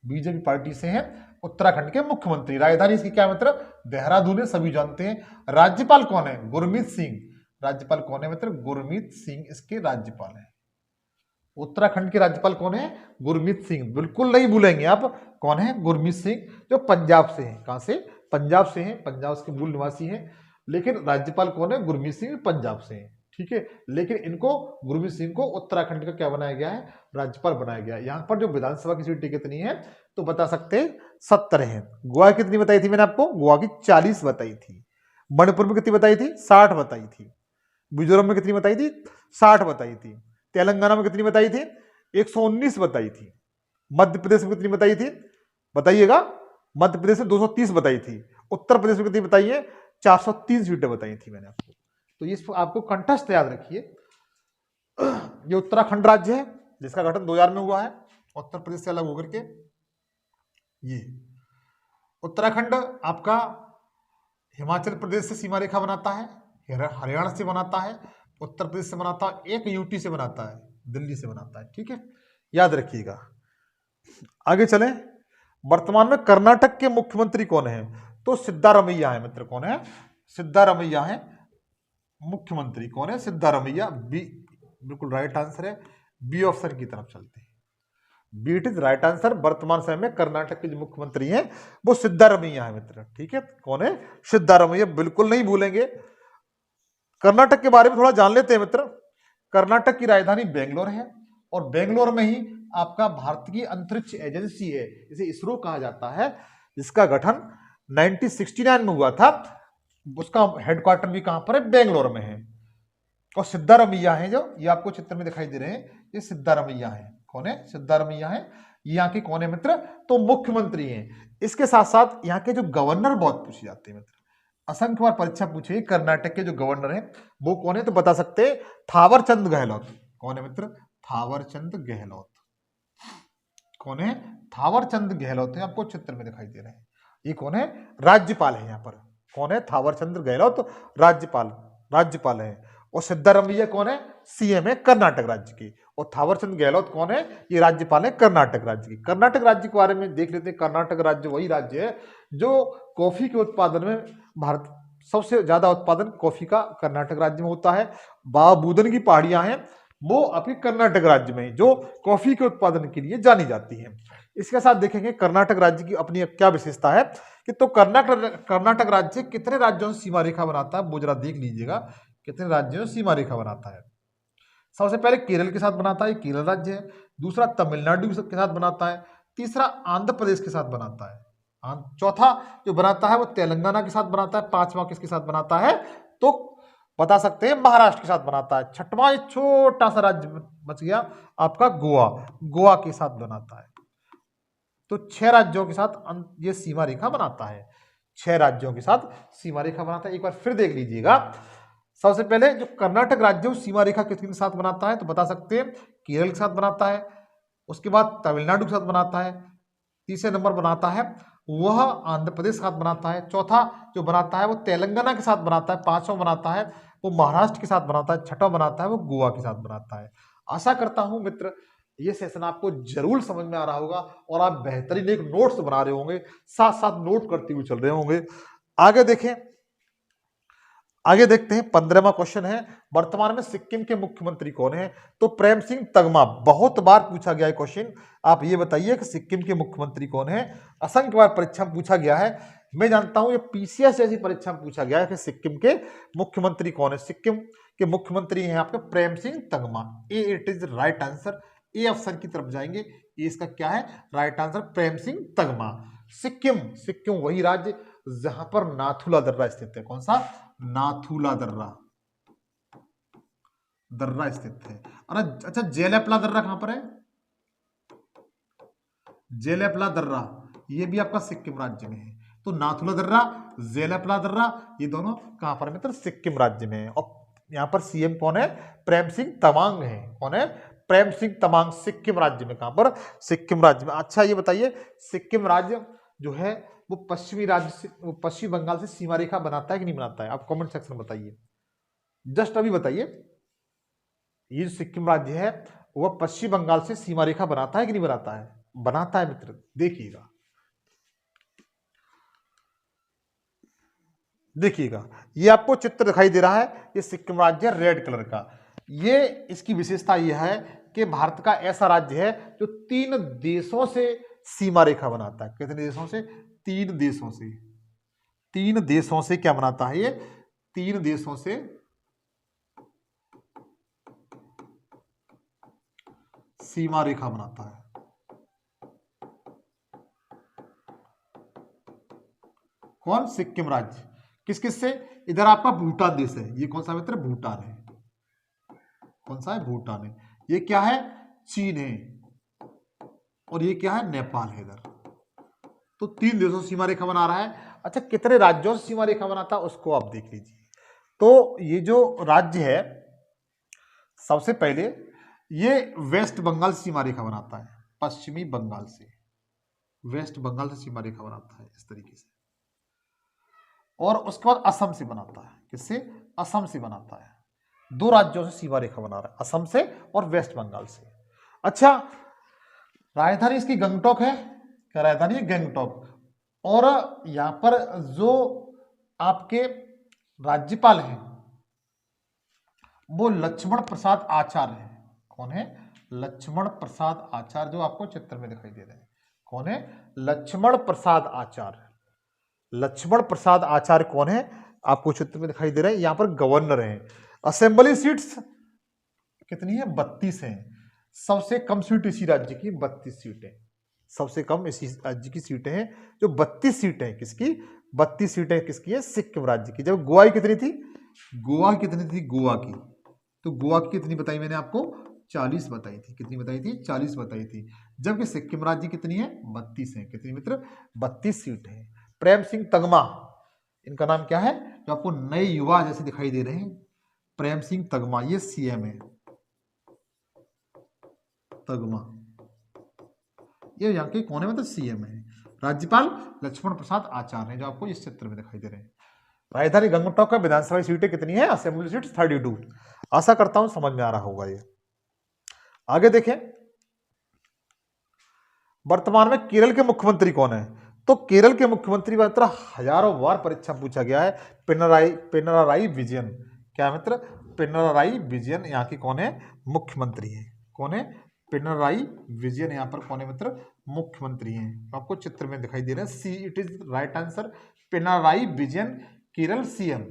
बीजेपी पार्टी से हैं उत्तराखंड के मुख्यमंत्री। राजधानी इसकी क्या मित्र? देहरादून है, सभी जानते हैं। राज्यपाल कौन है? गुरमीत सिंह। राज्यपाल कौन है मित्र? गुरमीत सिंह इसके राज्यपाल है। उत्तराखंड के राज्यपाल कौन है? गुरमीत सिंह। बिल्कुल नहीं भूलेंगे आप। कौन है? गुरमीत सिंह, जो पंजाब से हैं। कहां से? पंजाब से हैं, पंजाब के मूल निवासी हैं। लेकिन राज्यपाल कौन है? गुरमीत सिंह पंजाब से हैं। ठीक है, लेकिन इनको गुरमीत सिंह को उत्तराखंड का क्या बनाया गया है? राज्यपाल बनाया गया है। यहाँ पर जो विधानसभा की सीटें कितनी है तो बता सकते हैं 70 है। गोवा कितनी बताई थी मैंने आपको? गोवा की 40 बताई थी। मणिपुर में कितनी बताई थी? 60 बताई थी। मिजोरम में कितनी बताई थी? 60 बताई थी। तेलंगाना में कितनी बताई थी? 119 बताई थी। मध्य प्रदेश में कितनी बताई थी? बताइएगा। मध्य प्रदेश में 230 बताई थी। उत्तर प्रदेश में कितनी बताई है? 403 सीटें बताई थी मैंने आपको। तो ये आपको कंठस्थ याद रखिए। ये उत्तराखंड राज्य है जिसका गठन 2000 में हुआ है, उत्तर प्रदेश से अलग होकर के। ये उत्तराखंड आपका हिमाचल प्रदेश से सीमा रेखा बनाता है, हरियाणा से बनाता है, उत्तर प्रदेश से बनाता है, एक यूटी से बनाता है, दिल्ली से बनाता है। ठीक है, याद रखिएगा। आगे चलें। वर्तमान में कर्नाटक के मुख्यमंत्री कौन है? तो सिद्धारमैया है मित्र। कौन है? सिद्धारमैया है मुख्यमंत्री। कौन है? सिद्धारमैया। बी बिल्कुल राइट आंसर है। बी ऑप्शन की तरफ चलते हैं। B it is right answer. वर्तमान समय में कर्नाटक के जो मुख्यमंत्री हैं वो सिद्धारमैया है मित्र। ठीक है, कौन है? सिद्धारमैया। बिल्कुल नहीं भूलेंगे। कर्नाटक के बारे में थोड़ा जान लेते हैं मित्र। कर्नाटक की राजधानी बेंगलोर है और बेंगलोर में ही आपका भारतीय अंतरिक्ष एजेंसी है, इसे इसरो कहा जाता है, जिसका गठन 1969 में हुआ था। उसका हेडक्वार्टर भी कहां पर है? बेंगलोर में है। और सिद्धारमैया है जो ये आपको चित्र में दिखाई दे रहे हैं, ये सिद्धारमैया है। कौन है? सिद्धारमैया है। यहाँ के कौन है मित्र? तो मुख्यमंत्री हैं। इसके साथ साथ यहाँ के जो गवर्नर बहुत पूछे जाते हैं मित्र, असंख्य बार परीक्षा पूछी। कर्नाटक के जो गवर्नर हैं वो कौन है तो बता सकते हैं? थावरचंद गहलोत। कौन है मित्र? थावरचंद गहलोत। कौन है? थावरचंद गहलोत है, आपको चित्र में दिखाई दे रहे हैं। ये कौन है? राज्यपाल है यहाँ पर। कौन है? थावरचंद गहलोत राज्यपाल है। और सिद्धारमैया कौन है? सीएम है कर्नाटक राज्य की। और थावरचंद गहलोत कौन है? ये राज्यपाल है कर्नाटक राज्य की। कर्नाटक राज्य के बारे में देख लेते हैं। कर्नाटक राज्य वही राज्य है जो कॉफी के उत्पादन में भारत सबसे ज्यादा उत्पादन कॉफी का कर्नाटक राज्य में होता है। बाबूदन की पहाड़ियां हैं वो आपके कर्नाटक राज्य में जो कॉफी के उत्पादन के लिए जानी जाती है। इसके साथ देखेंगे कर्नाटक राज्य की अपनी क्या विशेषता है कि तो कर्नाटक राज्य कितने राज्यों से सीमा रेखा बनाता है वो जरा देख लीजिएगा। कितने राज्यों से सीमा रेखा बनाता है? सबसे पहले केरल के साथ बनाता है, केरल राज्य है। दूसरा तमिलनाडु के साथ बनाता है। तीसरा आंध्र प्रदेश के साथ बनाता है। चौथा जो बनाता है वो तेलंगाना के साथ बनाता है। पांचवा किसके साथ बनाता है तो बता सकते हैं महाराष्ट्र के साथ बनाता है। छठवां एक छोटा सा राज्य बच गया आपका गोवा के साथ बनाता है। तो 6 राज्यों के साथ ये सीमा रेखा बनाता है। 6 राज्यों के साथ सीमा रेखा बनाता है। एक बार फिर देख लीजिएगा। सबसे पहले जो कर्नाटक राज्य सीमा रेखा किसके साथ बनाता है, तो बता सकते हैं केरल के साथ बनाता है। उसके बाद तमिलनाडु के साथ बनाता है। तीसरे नंबर बनाता है वह आंध्र प्रदेश के साथ बनाता है। चौथा जो बनाता है वो तेलंगाना के साथ बनाता है। पांचवा बनाता है वो महाराष्ट्र के साथ बनाता है। छठा बनाता है वो गोवा के साथ बनाता है। आशा करता हूं मित्र ये सेशन आपको जरूर समझ में आ रहा होगा और आप बेहतरीन एक नोट्स बना रहे होंगे, साथ साथ नोट करते हुए चल रहे होंगे। आगे देखें, आगे देखते हैं 15वां क्वेश्चन है, वर्तमान में सिक्किम के मुख्यमंत्री कौन है, तो प्रेम सिंह तगमा। बहुत बार पूछा गया है क्वेश्चन, आप ये बताइए कि सिक्किम के मुख्यमंत्री कौन है। असंख्य बार परीक्षा में पूछा गया है, मैं जानता हूं ये पीसीएस जैसी परीक्षा में पूछा गया है कि सिक्किम के मुख्यमंत्री कौन है। सिक्किम के मुख्यमंत्री हैं आपके प्रेम सिंह तगमा। A it is right answer, A option की तरफ जाएंगे, ये इसका क्या है राइट आंसर, प्रेम सिंह तगमा। सिक्किम, सिक्किम वही राज्य जहां पर नाथुला दर्रा स्थित है। कौन सा, नाथुला दर्रा, दर्रा स्थित है। अरे अच्छा, जेलेपला दर्रा कहां पर है, जेलेपला दर्रा ये भी आपका सिक्किम राज्य में है। तो नाथुला दर्रा, जेलेपला दर्रा ये दोनों कहां पर मित्र, सिक्किम राज्य में है। और यहां पर सीएम कौन है, प्रेम सिंह तमांग है। कौन है, प्रेम सिंह तमांग, सिक्किम राज्य में। कहां पर, सिक्किम राज्य में। अच्छा ये बताइए सिक्किम राज्य जो है वो पश्चिमी राज्य से, वो पश्चिम बंगाल से सीमा रेखा बनाता है कि नहीं बनाता है, आप कमेंट सेक्शन में बताइए, जस्ट अभी बताइए। ये जो सिक्किम राज्य है वह पश्चिम बंगाल से सीमा रेखा बनाता है कि नहीं बनाता है, बनाता है मित्र। देखिएगा, देखिएगा ये आपको चित्र दिखाई दे रहा है, ये सिक्किम राज्य है रेड कलर का। ये इसकी विशेषता यह है कि भारत का ऐसा राज्य है जो 3 देशों से सीमा रेखा बनाता है। कितने देशों से, 3 देशों से। 3 देशों से क्या बनाता है ये, 3 देशों से सीमा रेखा बनाता है। कौन, सिक्किम राज्य। किस किस से, इधर आपका भूटान देश है, ये कौन सा मित्र, भूटान है। कौन सा है, भूटान है। ये क्या है, चीन है। और ये क्या है, नेपाल है इधर। तो 3 देशों से सीमा रेखा बना रहा है। अच्छा कितने राज्यों से सीमा रेखा बनाता है उसको आप देख लीजिए। तो ये जो राज्य है सबसे पहले ये वेस्ट बंगाल से सीमा रेखा बनाता है, पश्चिमी बंगाल से, वेस्ट बंगाल से सीमा रेखा बनाता है इस तरीके से। और उसके बाद असम से बनाता है, किससे, असम से बनाता है। 2 राज्यों से सीमा रेखा बना रहा है, असम से और वेस्ट बंगाल से। अच्छा राजधानी इसकी गंगटोक है, क्या राजधानी है, गंगटोक। और यहां पर जो आपके राज्यपाल हैं वो लक्ष्मण प्रसाद आचार्य है। कौन है, लक्ष्मण प्रसाद आचार्य, जो आपको चित्र में दिखाई दे रहे हैं। कौन है, लक्ष्मण प्रसाद आचार्य। लक्ष्मण प्रसाद आचार्य कौन है, आपको चित्र में दिखाई दे रहे हैं। यहां पर गवर्नर हैं। असेंबली सीट्स कितनी है, 32 हैं। सबसे कम सीट इसी राज्य की 32 सीटें, सबसे कम इसी राज्य की सीटें हैं जो 32 सीटें हैं। किसकी, 32 सीटें किसकी है, सिक्किम राज्य की। जब गोवा की कितनी थी, गोवा कितनी थी, गोवा की, तो गोवा की कितनी बताई मैंने आपको, 40 बताई थी। कितनी बताई थी, 40 बताई थी। जबकि सिक्किम राज्य कितनी है, 32 है। कितनी मित्र, 32 सीट है। प्रेम सिंह तगमा, इनका नाम क्या है, जो आपको नए युवा जैसे दिखाई दे रहे हैं, प्रेम सिंह तगमा, ये सीएम है। तगमा ये यहाँ के कौन है, मतलब सीएम है। राज्यपाल लक्ष्मण प्रसाद आचार्य है, जो आपको इस चित्र में दिखाई दे रहे हैं। राजधानी गंगटोक का विधानसभा सीटें कितनी है, असेंबली सीट 32। आशा करता हूं समझ में आ रहा होगा ये। आगे देखें, वर्तमान में केरल के मुख्यमंत्री कौन है, तो केरल के मुख्यमंत्री मित्र हजारों बार परीक्षा पूछा गया है, पिनराई विजयन। क्या मित्र, पिनराई विजयन यहाँ की कौन है, मुख्यमंत्री है। कौन है, पिनराई विजयन यहाँ पर कौन है मित्र, मुख्यमंत्री हैं। आपको चित्र में दिखाई दे रहे हैं, सी it is right answer, Pinarayi Vijayan Kerala CM.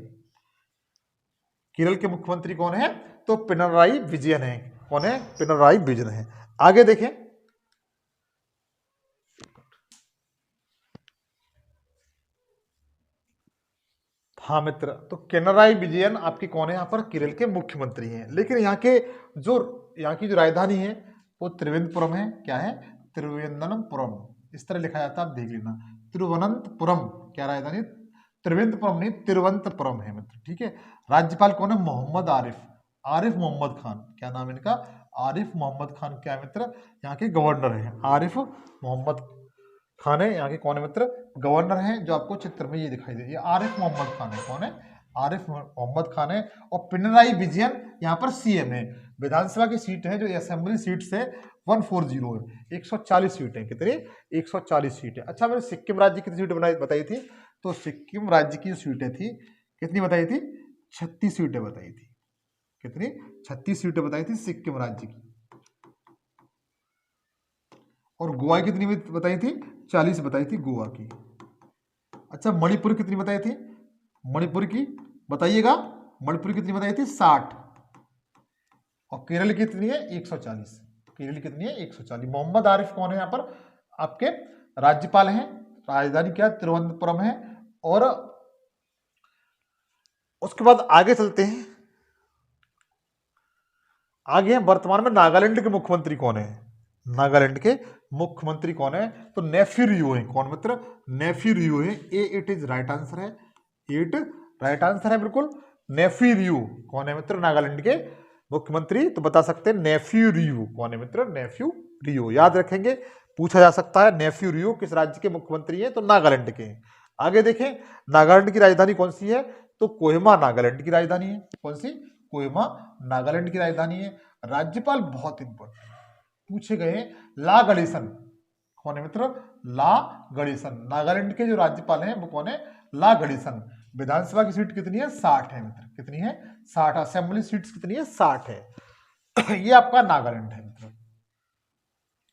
Kerala के मुख्यमंत्री कौन है, तो पिनराई विजयन है। कौन है, पिनराई विजयन है। आगे देखें, हाँ मित्र, तो पिनराई विजयन आपकी कौन है, यहाँ पर केरल के मुख्यमंत्री हैं। लेकिन यहाँ की जो राजधानी है वो त्रिवेंद्रपुरम है। क्या है, त्रिवेंद्रपुरम, इस तरह लिखा जाता है, आप देख लेना। तिरुवनंतपुरम क्या राजधानी, त्रिवेंद्रपुरम नहीं, तिरुवनंतपुरम है मित्र, ठीक है। राज्यपाल कौन है? मोहम्मद आरिफ, आरिफ मोहम्मद खान, क्या नाम है इनका? आरिफ मोहम्मद खान। क्या है मित्र? यहाँ के गवर्नर है, आरिफ मोहम्मद खान है यहाँ के कौन है मित्र? गवर्नर है, जो आपको चित्र में ये दिखाई दे, ये आरिफ मोहम्मद खान है। कौन है? आरिफ मोहम्मद खान है। और पिनराई विजयन यहाँ पर सीएम है। विधानसभा की सीट है जो असेंबली सीट से 140 है, 140 सीट है। कितनी? 140 सीट है। अच्छा, मैंने सिक्किम राज्य की सीट बताई थी, तो सिक्किम राज्य की सीटें थी कितनी बताई थी? 36 सीटें बताई थी। कितनी? 36 सीटें बताई थी सिक्किम राज्य की। और गोवा कितनी बताई थी? 40 बताई थी गोवा की। अच्छा, मणिपुर कितनी बताई थी? मणिपुर की बताइएगा, मणिपुर कितनी बताई थी? 60। और केरल कितनी है? 140। केरल कितनी है? 140। मोहम्मद आरिफ कौन है यहाँ पर? आपके राज्यपाल हैं। राजधानी क्या? तिरुवनंतपुरम है। और उसके बाद आगे चलते हैं। आगे वर्तमान में नागालैंड के मुख्यमंत्री कौन है? नागालैंड के मुख्यमंत्री कौन है? तो नेफ्यू रियो है। कौन मित्र? नेफ्यू रियो है। इट इज राइट आंसर है। इट राइट आंसर है बिल्कुल। नेफ्यू रियो कौन है मित्र? नागालैंड के मुख्यमंत्री। तो बता सकते हैं नेफ्यू रियो कौन है मित्र? नेफ्यू रियो याद रखेंगे, पूछा जा सकता है। नेफ्यू रियो किस राज्य के मुख्यमंत्री हैं? तो नागालैंड के हैं। आगे देखें, नागालैंड की राजधानी कौन सी है? तो कोहिमा नागालैंड की राजधानी है। कौन सी? कोहिमा नागालैंड की राजधानी है। राज्यपाल बहुत इंपॉर्टेंट पूछे गए हैं, ला गणेशन कौन है मित्र? ला गणेशन। नागालैंड के जो राज्यपाल हैं वो कौन है? ला गणेशन। विधानसभा की सीट कितनी है? 60 है मित्र। कितनी है? 60। असेंबली सीट्स कितनी है? 60 है। ये आपका नागालैंड है मित्र।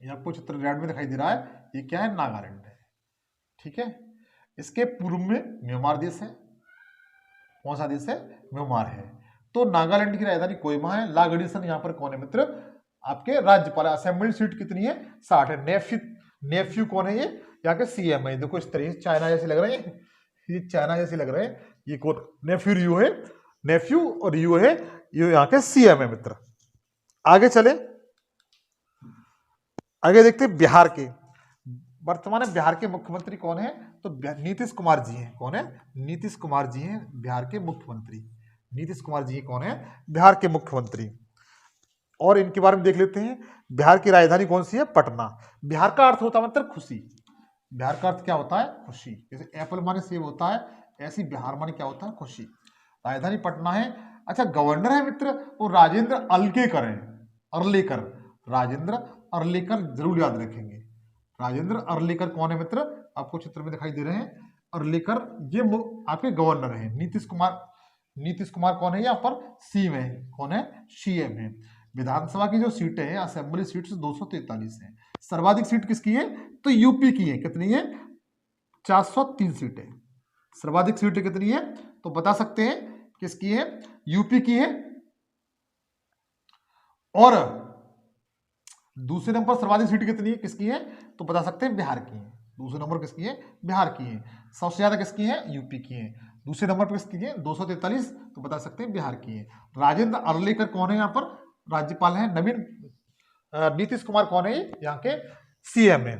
ये आपको चित्र रेड में दिखाई दे रहा है, ये क्या है? नागालैंड है, ठीक है। इसके पूर्व में म्यांमार देश है। कौन सा देश है? म्यांमार है। तो नागालैंड की राजधानी कोहिमा है। ला गणेशन यहाँ पर कौन है मित्र? आपके राज्यपाल। असेंबली सीट कितनी है? 60 है। नेफ्यू कौन है? ये यहाँ के सीएम है। देखो इस तरह चाइना जैसे लग रहे हैं, ये चाइना जैसे लग रहे हैं। ये कौन? नेफ्यू रियो है। नेफ्यू और रियो है, ये यहाँ के सीएम है मित्र। आगे चले, आगे देखते हैं बिहार के। वर्तमान में बिहार के मुख्यमंत्री कौन है? तो नीतीश कुमार जी हैं। कौन है? नीतीश कुमार जी हैं बिहार के मुख्यमंत्री। नीतीश कुमार जी कौन है? बिहार के मुख्यमंत्री। और इनके बारे में देख लेते हैं। बिहार की राजधानी कौन सी है? पटना। बिहार का अर्थ होता है मतलब खुशी। बिहार का अर्थ क्या होता है? खुशी। जैसे एप्पल माने सेब होता है, ऐसी बिहार माने क्या होता है? खुशी। राजधानी पटना है। अच्छा, गवर्नर है मित्र वो राजेंद्र अर्लेकर है। अर्लेकर, राजेंद्र अर्लेकर जरूर याद रखेंगे। राजेंद्र अर्लेकर कौन है मित्र? आपको चित्र में दिखाई दे रहे हैं। अर्लेकर ये आपके गवर्नर है। नीतीश कुमार कौन है? यहाँ पर सीएम है। कौन है? सीएम है। विधानसभा की जो सीटें हैं, असेंबली सीट्स 243 हैं। सर्वाधिक सीट किसकी है? तो यूपी की है। कितनी है? 403 सीटें। सर्वाधिक सीटें कितनी है? तो बता सकते हैं किसकी है? यूपी की है। और दूसरे नंबर सर्वाधिक सीट कितनी है? किसकी है? तो बता सकते हैं बिहार की है। दूसरे नंबर किसकी है? बिहार की है। सबसे ज्यादा किसकी है? यूपी की है। दूसरे नंबर पर किसकी है? 243, तो बता सकते हैं बिहार की है। राजेंद्र अर्लेकर कौन है? यहाँ पर राज्यपाल है। नवीन नीतीश कुमार कौन है? यहाँ के सीएम है।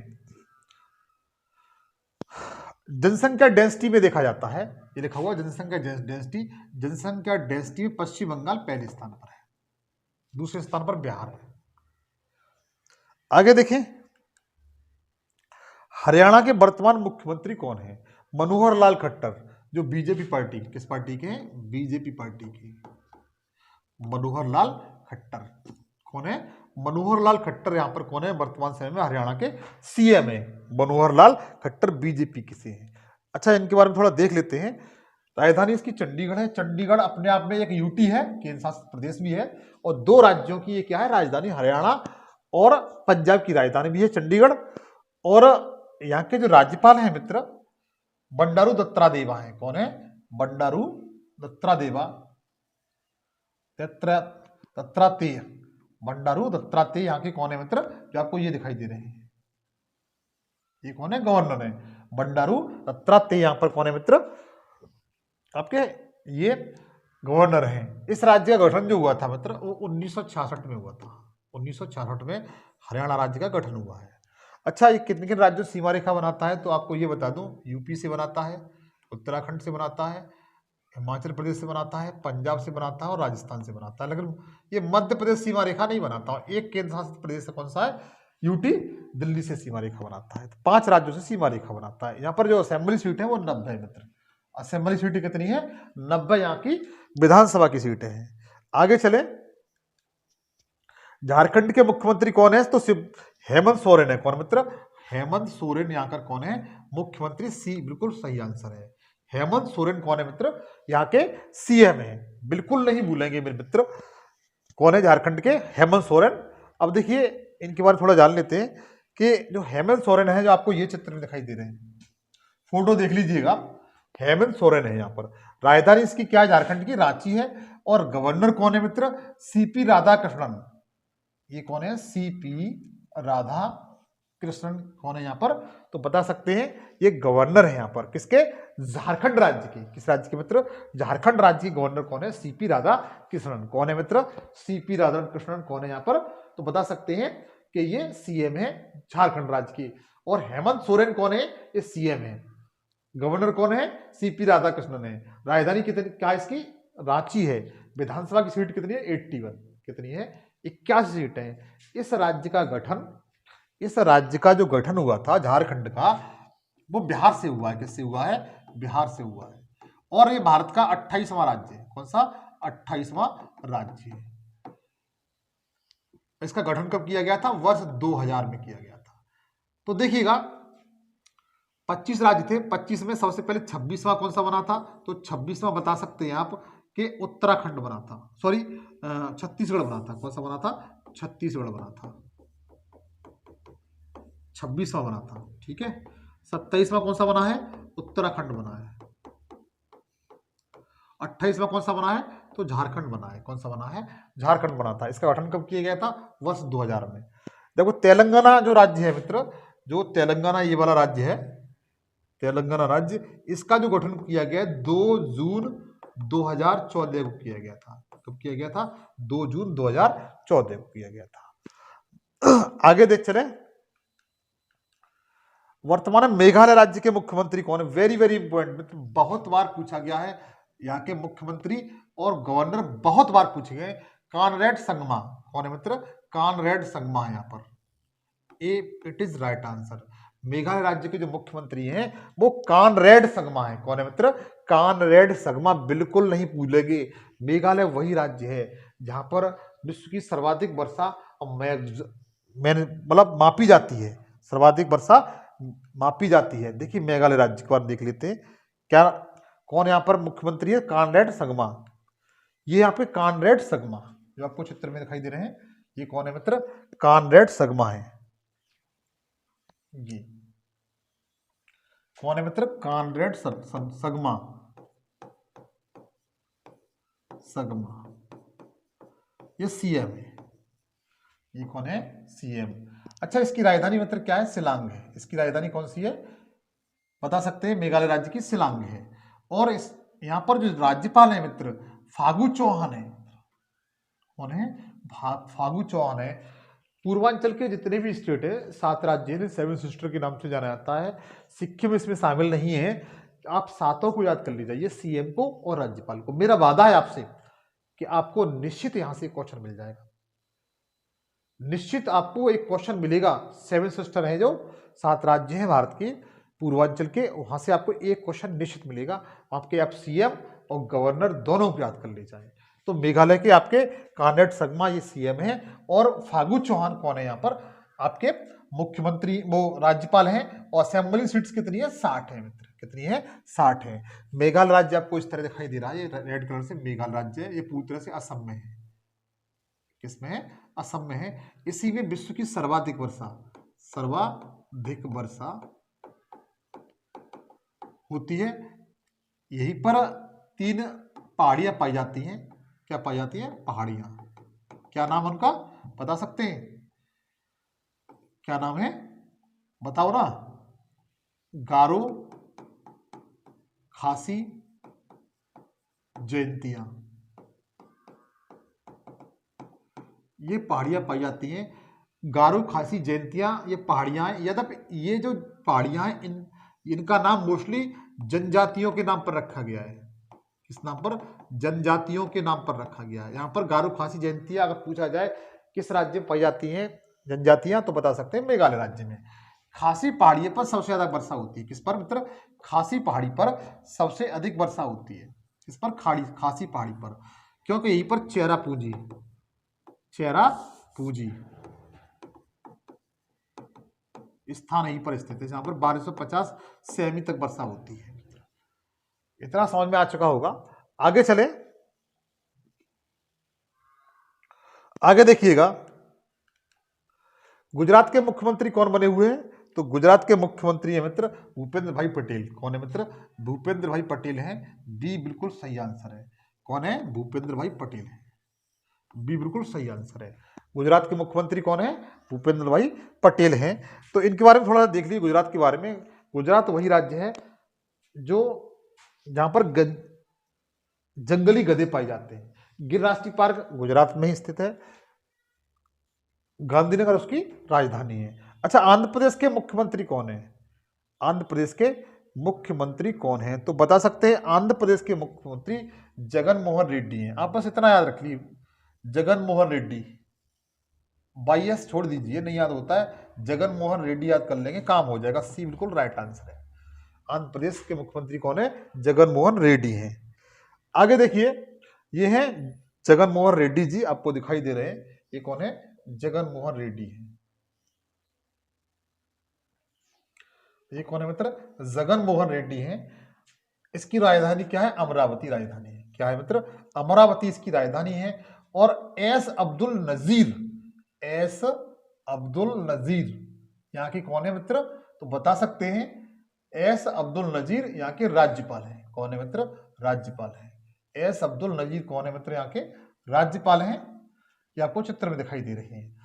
जनसंख्या डेंसिटी में देखा जाता है, ये लिखा हुआ जनसंख्या डेंसिटी। जनसंख्या डेंसिटी में पश्चिम बंगाल पहले स्थान पर है, दूसरे स्थान पर बिहार है। आगे देखें, हरियाणा के वर्तमान मुख्यमंत्री कौन है? मनोहर लाल खट्टर, जो बीजेपी पार्टी, किस पार्टी के? बीजेपी पार्टी के। मनोहर लाल खट्टर कौन है? मनोहर लाल खट्टर यहाँ पर कौन है? वर्तमान समय में हरियाणा के सीएम है। मनोहर लाल खट्टर बीजेपी के से हैं। अच्छा, इनके बारे में थोड़ा देख लेते हैं। राजधानी इसकी चंडीगढ़ है। चंडीगढ़ अपने आप में एक यूटी है, केंद्र शासित प्रदेश भी है। और दो राज्यों की ये क्या है? राजधानी। हरियाणा और पंजाब की राजधानी भी है चंडीगढ़। और यहाँ के जो राज्यपाल हैं मित्र, बंडारू दत्तात्रेय हैं। कौन है? बंडारू दत्तात्रेय। बंडारू दत्तात्रेय यहाँ के कौन है मित्र? जो आपको ये दिखाई दे रहे हैं, ये कौन है? गवर्नर है। बंडारू दत्तात्रेय यहाँ पर कौन है मित्र? आपके ये गवर्नर हैं। इस राज्य का गठन जो हुआ था मित्र, वो 1966 में हुआ था। 1966 में हरियाणा राज्य का गठन हुआ है। अच्छा, ये किन किन राज्यों से सीमा रेखा बनाता है? तो आपको ये बता दूं, यूपी से बनाता है, उत्तराखंड से बनाता है, हिमाचल प्रदेश से बनाता है, पंजाब से बनाता है और राजस्थान से बनाता है, लेकिन ये मध्य प्रदेश सीमा रेखा नहीं बनाता। एक केंद्र शासित प्रदेश कौन सा है? यूटी, दिल्ली से सीमा रेखा बनाता है। तो 5 राज्यों से सीमा रेखा बनाता है। यहाँ पर जो असेंबली सीट है वो 90 मित्र। असेंबली सीट कितनी है? 90 यहाँ की विधानसभा की सीटें हैं। आगे चले, झारखंड के मुख्यमंत्री कौन है? तो हेमंत सोरेन है। कौन मित्र? हेमंत सोरेन यहाँ कर कौन है? मुख्यमंत्री। सी बिल्कुल सही आंसर है। हेमंत सोरेन कौन है मित्र? यहाँ के सीएम है। बिल्कुल नहीं भूलेंगे मेरे मित्र, कौन है झारखंड के? हेमंत सोरेन। अब देखिए इनके बारे में थोड़ा जान लेते हैं कि जो हेमंत सोरेन है, जो आपको ये चित्र में दिखाई दे रहे हैं, फोटो देख लीजिएगा, हेमंत सोरेन है यहाँ पर। राजधानी इसकी क्या है? झारखंड की रांची है। और गवर्नर कौन है मित्र? सीपी राधाकृष्णन। ये कौन है? सीपी राधाकृष्णन कौन है यहाँ पर? तो बता सकते हैं ये गवर्नर है यहाँ पर। किसके? झारखंड राज्य के। किस राज्य के मित्र? झारखंड राज्य के गवर्नर कौन है? सीपी राधाकृष्णन। कौन है मित्र? सीपी राधाकृष्णन कौन है यहाँ पर? तो बता सकते हैं कि ये सीएम है झारखंड राज्य की। और हेमंत सोरेन कौन है? ये सीएम है। गवर्नर कौन है? सीपी राधाकृष्णन है। राजधानी कितनी क्या इसकी? रांची है। विधानसभा की सीट कितनी है? 81। कितनी है? 81 सीटें हैं। इस राज्य का जो गठन हुआ था झारखंड का, वो बिहार से हुआ है। किससे हुआ है? बिहार से हुआ है। और ये भारत का 28वां राज्य है। कौन सा? 28वां राज्य है। इसका गठन कब किया गया था? वर्ष 2000 में किया गया था। तो देखिएगा 25 राज्य थे, 25 में सबसे पहले 26वां कौन सा बना था? तो 26वां बता सकते हैं आप कि उत्तराखंड बना था, सॉरी छत्तीसगढ़ बना था। कौन सा बना था? छत्तीसगढ़ बना था। 26वां बना था, ठीक है। 27वां कौन सा बना है? उत्तराखंड बना है। 28वां कौन सा बना है? तो झारखंड बना है। कौन सा बना है? झारखंड बना था। इसका गठन कब किया गया था? वर्ष 2000 में। देखो तेलंगाना जो राज्य है मित्र, जो तेलंगाना ये वाला राज्य है, तेलंगाना राज्य, इसका जो गठन किया गया 2 जून 2014 को किया गया था। कब किया गया था? 2 जून 2014 को किया गया था। आगे देख चले, वर्तमान में मेघालय राज्य के मुख्यमंत्री कौन है? वेरी वेरी इंपॉर्टेंट, बहुत बार पूछा गया है। यहाँ के मुख्यमंत्री और गवर्नर बहुत बार पूछे गए। कॉनरेड संगमा। कौन है मित्र? कॉनरेड संगमा है यहाँ पर। It is right answer. Meghalaya राज्य के जो मुख्यमंत्री हैं वो कॉनरेड संगमा है। कौन है मित्र? कॉनरेड संगमा। बिल्कुल नहीं भूलेंगे, मेघालय वही राज्य है जहां पर विश्व की सर्वाधिक वर्षा मतलब मापी जाती है। सर्वाधिक वर्षा मापी जाती है। देखिए मेघालय राज्य के बारे में देख लेते हैं, क्या कौन यहाँ पर मुख्यमंत्री है? कॉनरेड संगमा। ये यहाँ पे कॉनरेड संगमा जो आपको चित्र में दिखाई दे रहे हैं, ये कौन है मित्र? कॉनरेड संगमा है। जी कौन है मित्र? कॉनरेड संगमा। संगमा ये सीएम है। ये कौन है? सीएम। अच्छा, इसकी राजधानी मित्र क्या है? शिलांग है। इसकी राजधानी कौन सी है? बता सकते हैं, मेघालय राज्य की शिलांग है। और इस यहाँ पर जो राज्यपाल है मित्र, फागू चौहान है। कौन है? फागू चौहान है। पूर्वांचल के जितने भी स्टेट है, 7 राज्य हैं, 7 सिस्टर के नाम से जाना जाता है। सिक्किम इसमें शामिल नहीं है। आप सातों को याद कर लीजिए, ये सीएम को और राज्यपाल को। मेरा वादा है आपसे कि आपको निश्चित यहां से क्वेश्चन मिल जाएगा। निश्चित आपको एक क्वेश्चन मिलेगा। 7 सिस्टर है, जो 7 राज्य हैं भारत के पूर्वांचल के, वहां से आपको एक क्वेश्चन निश्चित मिलेगा। आपके आप सीएम और गवर्नर दोनों को याद कर ले जाए। तो मेघालय के आपके कॉनरेड संगमा ये सीएम है। और फागू चौहान कौन है यहाँ पर? आपके मुख्यमंत्री, वो राज्यपाल हैं। और असेंबली सीट्स कितनी है? 60 है मित्र। कितनी है? 60 है। मेघालय राज्य आपको इस तरह दिखाई दे रहा है, ये रेड कलर से मेघालय राज्य है। ये पूरी तरह से असम में है। किसमें है? असम में है। इसी में विश्व की सर्वाधिक वर्षा होती है। यहीं पर 3 पहाड़ियां पाई जाती हैं। क्या पाई जाती हैं? पहाड़ियां। क्या नाम उनका बता सकते हैं? क्या नाम है? बताओ ना। गारो, खासी, जयंतिया, ये पहाड़ियां पाई जाती हैं। गारो, खासी, जयंतिया ये पहाड़ियां हैं। यद्यपि ये जो पहाड़ियां हैं, इनका नाम मोस्टली जनजातियों के नाम पर रखा गया है। किस नाम पर? जनजातियों के नाम पर रखा गया है। यहाँ पर गारो खासी जयंतियां अगर पूछा जाए किस राज्य में पाई जाती हैं जनजातियां, तो बता सकते हैं मेघालय राज्य में। खासी पहाड़ी पर सबसे ज्यादा वर्षा होती है। किस पर मित्र? खासी पहाड़ी पर सबसे अधिक वर्षा होती है। किस पर? खासी पहाड़ी पर, क्योंकि यहीं पर चेरापूंजी स्थान यहीं पर स्थित है, जहां पर 1250 सेमी तक वर्षा होती है। इतना समझ में आ चुका होगा। आगे चले, आगे देखिएगा गुजरात के मुख्यमंत्री कौन बने हुए हैं? तो गुजरात के मुख्यमंत्री है मित्र भूपेंद्र भाई पटेल। कौन है मित्र? भूपेंद्र भाई पटेल हैं। बी बिल्कुल सही आंसर है। कौन है? भूपेंद्र भाई पटेल है। बी बिल्कुल सही आंसर है। गुजरात के मुख्यमंत्री कौन है? भूपेंद्र भाई पटेल हैं। तो इनके बारे में थोड़ा देख लीजिए गुजरात के बारे में। गुजरात वही राज्य है जो जहां पर जंगली गधे पाए जाते हैं। गिर राष्ट्रीय पार्क गुजरात में ही स्थित है। गांधीनगर उसकी राजधानी है। अच्छा, आंध्र प्रदेश के मुख्यमंत्री कौन है? आंध्र प्रदेश के मुख्यमंत्री कौन है? तो बता सकते हैं आंध्र प्रदेश के मुख्यमंत्री जगन मोहन रेड्डी हैं। आप बस इतना याद रख लीजिए, जगन मोहन रेड्डी। बाईएस छोड़ दीजिए, नहीं याद होता है। जगन मोहन रेड्डी याद कर लेंगे, काम हो जाएगा। सी बिल्कुल राइट आंसर है। आंध्र प्रदेश के मुख्यमंत्री कौन है? जगन मोहन रेड्डी हैं। आगे देखिए, ये हैं जगन मोहन रेड्डी जी, आपको दिखाई दे रहे हैं। ये कौन है? जगन मोहन रेड्डी है। ये कौन है मित्र? जगन मोहन रेड्डी है। इसकी राजधानी क्या है? अमरावती राजधानी है। क्या है मित्र? अमरावती इसकी राजधानी है। और एस अब्दुल नजीर यहाँ की कौन है मित्र? तो बता सकते हैं एस अब्दुल नजीर यहाँ के राज्यपाल हैं। कौन है मित्र? राज्यपाल है। एस अब्दुल नजीर कौन है मित्र? यहाँ के राज्यपाल हैं। ये आपको चित्र में दिखाई दे रहे हैं।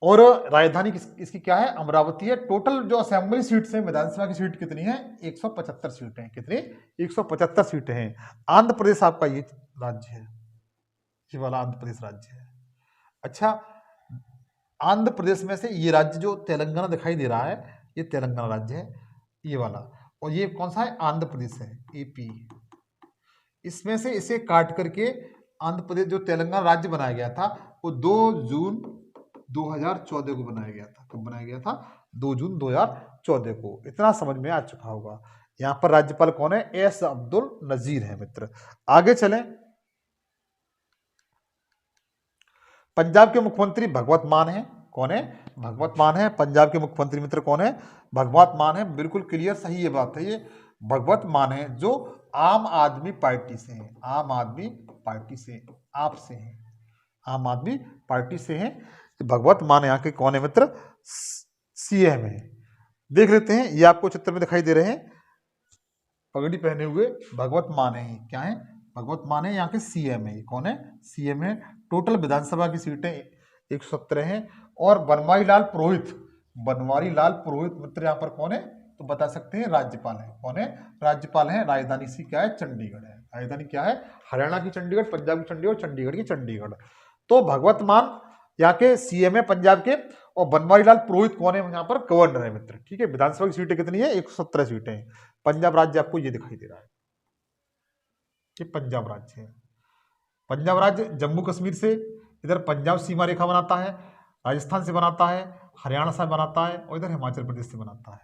और राजधानी इसकी क्या है? अमरावती है। टोटल जो असेंबली सीट्स हैं, विधानसभा की सीट कितनी है? 175 सीटें। कितनी? 175 सीटें हैं। आंध्र प्रदेश आपका ये राज्य है, ये वाला आंध्र प्रदेश राज्य है। अच्छा, आंध्र प्रदेश में से ये राज्य जो तेलंगाना दिखाई दे रहा है, ये तेलंगाना राज्य है, ये वाला। और ये कौन सा है? आंध्र प्रदेश है, एपी। इसमें से इसे काट करके आंध्र प्रदेश जो तेलंगाना राज्य बनाया गया था, वो 2 जून 2014 को बनाया गया था। कब बनाया गया था? 2 जून 2014 को। इतना समझ में आ चुका होगा। यहाँ पर राज्यपाल कौन है? एस अब्दुल नजीर है मित्र। आगे चलें, पंजाब के मुख्यमंत्री भगवत मान है। कौन है? भगवत मान है। पंजाब के मुख्यमंत्री मित्र कौन है? भगवत मान है। बिल्कुल क्लियर, सही ये बात है। ये भगवत मान है जो आम आदमी पार्टी से है। आम आदमी पार्टी से, आप से है, आम आदमी पार्टी से है। भगवत मान यहाँ के कौन है मित्र? सीएम है। देख लेते हैं, ये आपको चित्र में दिखाई दे रहे हैं, पगड़ी पहने हुए भगवत मान है। क्या है? भगवत मान है, यहाँ के सीएम है। कौन है? सीएम है। टोटल विधानसभा की सीटें 117 हैं। और बनवारी लाल पुरोहित मित्र यहाँ पर कौन है? तो बता सकते हैं राज्यपाल है। कौन है? राज्यपाल है। राजधानी सी क्या है? चंडीगढ़ है। राजधानी क्या है? हरियाणा की चंडीगढ़, पंजाब की चंडीगढ़, चंडीगढ़ की चंडीगढ़। तो भगवत मान यहाँ के सीएम है पंजाब के। और बनवारी लाल पुरोहित कौन है? यहाँ पर गवर्नर है मित्र। ठीक है, विधानसभा की सीटें कितनी है? 117 सीटें हैं। पंजाब राज्य आपको ये दिखाई दे रहा है, ये पंजाब राज्य है। पंजाब राज्य जम्मू कश्मीर से इधर पंजाब सीमा रेखा बनाता है, राजस्थान से बनाता है, हरियाणा से बनाता है, और इधर हिमाचल प्रदेश से बनाता है।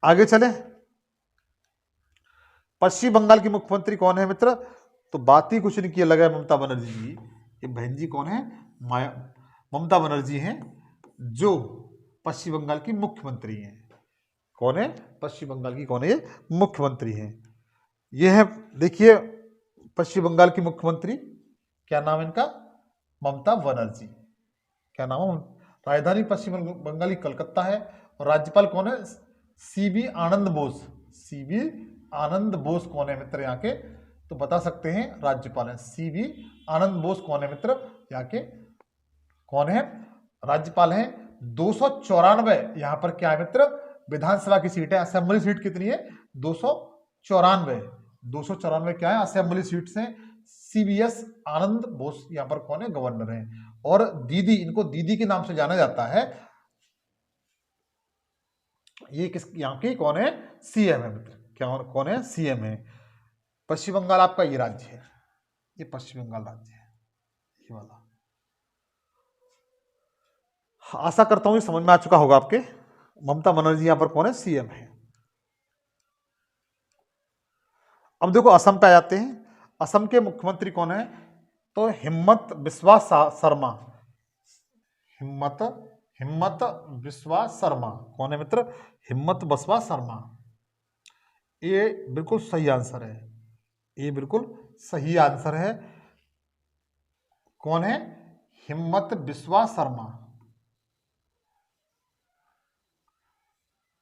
आगे चले, पश्चिम बंगाल की मुख्यमंत्री कौन है मित्र? तो बात ही कुछ नहीं की अलग है, ममता बनर्जी जी। ये बहन जी कौन है? ममता बनर्जी हैं, जो पश्चिम बंगाल की मुख्यमंत्री हैं। कौन है? पश्चिम बंगाल की कौन है? ये मुख्यमंत्री हैं। ये है, देखिए, पश्चिम बंगाल की मुख्यमंत्री, क्या नाम है इनका? ममता बनर्जी। क्या नाम है? राजधानी पश्चिम बंगाल की कलकत्ता है। और राज्यपाल कौन है? सीबी आनंद बोस। सीबी आनंद बोस कौन है मित्र यहाँ के? तो बता सकते हैं राज्यपाल है। सीबी आनंद बोस कौन है मित्र? यहाँ के कौन है? राज्यपाल है। 294 यहाँ पर क्या है मित्र? विधानसभा की सीट है। असेंबली सीट कितनी है? 294। 294 क्या है? असेंबली सीट से। सीबीएस आनंद बोस यहाँ पर कौन है? गवर्नर है। और दीदी, इनको दीदी के नाम से जाना जाता है। ये किस यहाँ की कौन है? सीएम है मित्र। क्या कौन है? सीएम है। पश्चिम बंगाल आपका ये राज्य है, ये पश्चिम बंगाल राज्य है, ये वाला। आशा करता हूं ये समझ में आ चुका होगा आपके। ममता बनर्जी यहां पर कौन है? सीएम है। अब देखो असम पे आ जाते हैं। असम के मुख्यमंत्री कौन है? तो हिम्मत बिस्वा शर्मा। हिम्मत हिम्मत बिस्वा शर्मा कौन है मित्र? हिम्मत बिस्वा शर्मा। ये बिल्कुल सही आंसर है, ये बिल्कुल सही आंसर है। कौन है? हिम्मत बिस्वा शर्मा।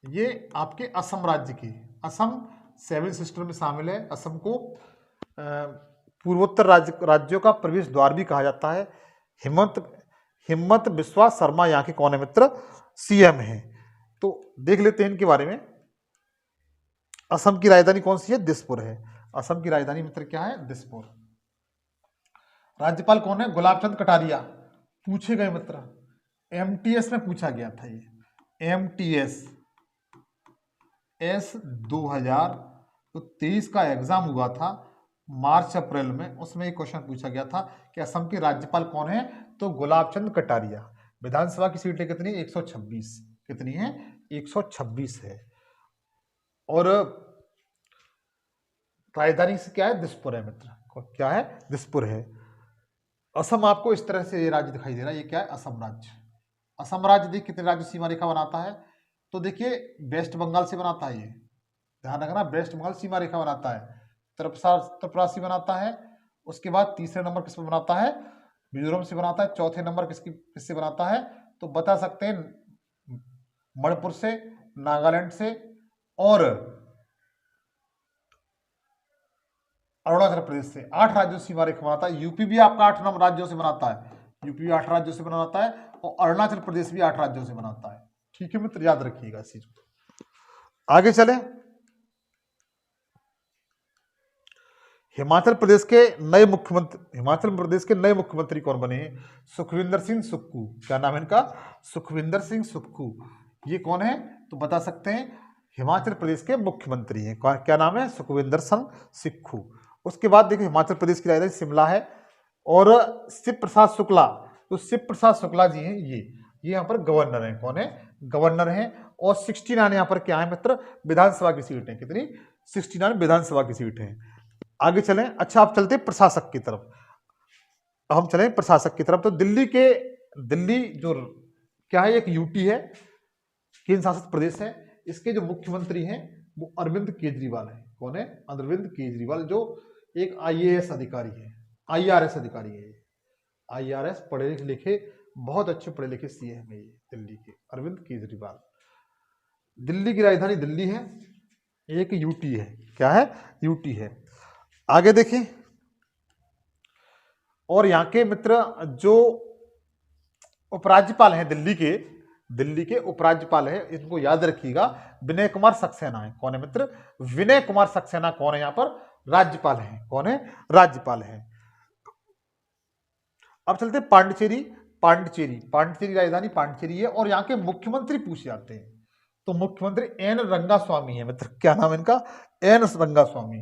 ये आपके असम राज्य की, असम 7 सिस्टर में शामिल है। असम को पूर्वोत्तर राज्यों का प्रवेश द्वार भी कहा जाता है। हिम्मत बिस्वा शर्मा यहाँ के कौन है मित्र? सीएम है। तो देख लेते हैं इनके बारे में। असम की राजधानी कौन सी है? दिसपुर है। असम की राजधानी मित्र क्या है? दिसपुर। राज्यपाल कौन है? गुलाब चंद कटारिया। पूछे गए मित्र, एमटीएस में पूछा गया था ये। एमटीएस 2023 का एग्जाम हुआ था मार्च अप्रैल में, उसमें एक क्वेश्चन पूछा गया था कि असम के राज्यपाल कौन है? तो गुलाब चंद कटारिया। विधानसभा की सीटें कितनी? 126। कितनी है? 126 है। और राजधानी से क्या है? दिसपुर है मित्र। क्या है? दिसपुर है। असम आपको इस तरह से ये राज्य दिखाई दे रहा है, ये क्या है? असम राज्य। असम राज्य देख कितने राज्य सीमा रेखा बनाता है? तो देखिए वेस्ट बंगाल से बनाता है, ये ध्यान रखना, वेस्ट बंगाल सीमा रेखा बनाता है। त्रिपुरा से बनाता है। उसके बाद तीसरे नंबर किस पे बनाता है? मिजोरम से बनाता है। चौथे नंबर किससे बनाता है? तो बता सकते हैं मणिपुर से, नागालैंड से और अरुणाचल प्रदेश से। 8 राज्यों से सीमा रेखा बनाता है। यूपी भी आपका 8 नंबर राज्यों से बनाता है। यूपी 8 राज्यों से बनाता है और अरुणाचल प्रदेश भी 8 राज्यों से बनाता है। ठीक है मित्र, याद रखिएगा इस चीज को। आगे चले। हिमाचल प्रदेश के नए मुख्यमंत्री कौन बने हैं? सुखविंदर सिंह सुक्खू। क्या नाम है इनका? सुखविंदर सिंह सुक्खू। ये कौन है? तो बता सकते हैं हिमाचल प्रदेश के मुख्यमंत्री हैं। क्या नाम है? सुखविंदर सिंह सुक्खू। उसके बाद देखिए हिमाचल प्रदेश की राजधानी शिमला है और शिव प्रसाद शुक्ला, तो शिव प्रसाद शुक्ला जी हैं, ये यहाँ पर गवर्नर हैं। कौन है? गवर्नर हैं। और 69 यहाँ पर क्या है मित्र? विधानसभा की सीट है। कितनी? 69 विधानसभा की सीट है। आगे चलें। अच्छा आप चलते हैं प्रशासक की तरफ। हम चलें प्रशासक की तरफ। तो दिल्ली जो क्या है? एक यूटी है, केंद्र शासित प्रदेश है। इसके जो मुख्यमंत्री हैं वो अरविंद केजरीवाल है। कौन है? अरविंद केजरीवाल, जो एक आईएएस अधिकारी है, आईआरएस अधिकारी है। आईआरएस, पढ़े लिखे, बहुत अच्छे पढ़े लिखे सीएम है ये दिल्ली के, अरविंद केजरीवाल। दिल्ली की राजधानी दिल्ली है। एक यूटी है। क्या है? यूटी है। आगे देखें। और यहाँ के मित्र जो उपराज्यपाल हैं दिल्ली के उपराज्यपाल हैं, इनको याद रखिएगा, विनय कुमार सक्सेना है। कौन है मित्र? विनय कुमार सक्सेना कौन है? यहाँ पर राज्यपाल हैं। कौन है? राज्यपाल हैं। अब चलते हैं पांडिचेरी राजधानी पांडिचेरी है और यहाँ के मुख्यमंत्री पूछे जाते हैं। तो मुख्यमंत्री एन रंगास्वामी है मित्र। क्या नाम है इनका? एन रंगास्वामी।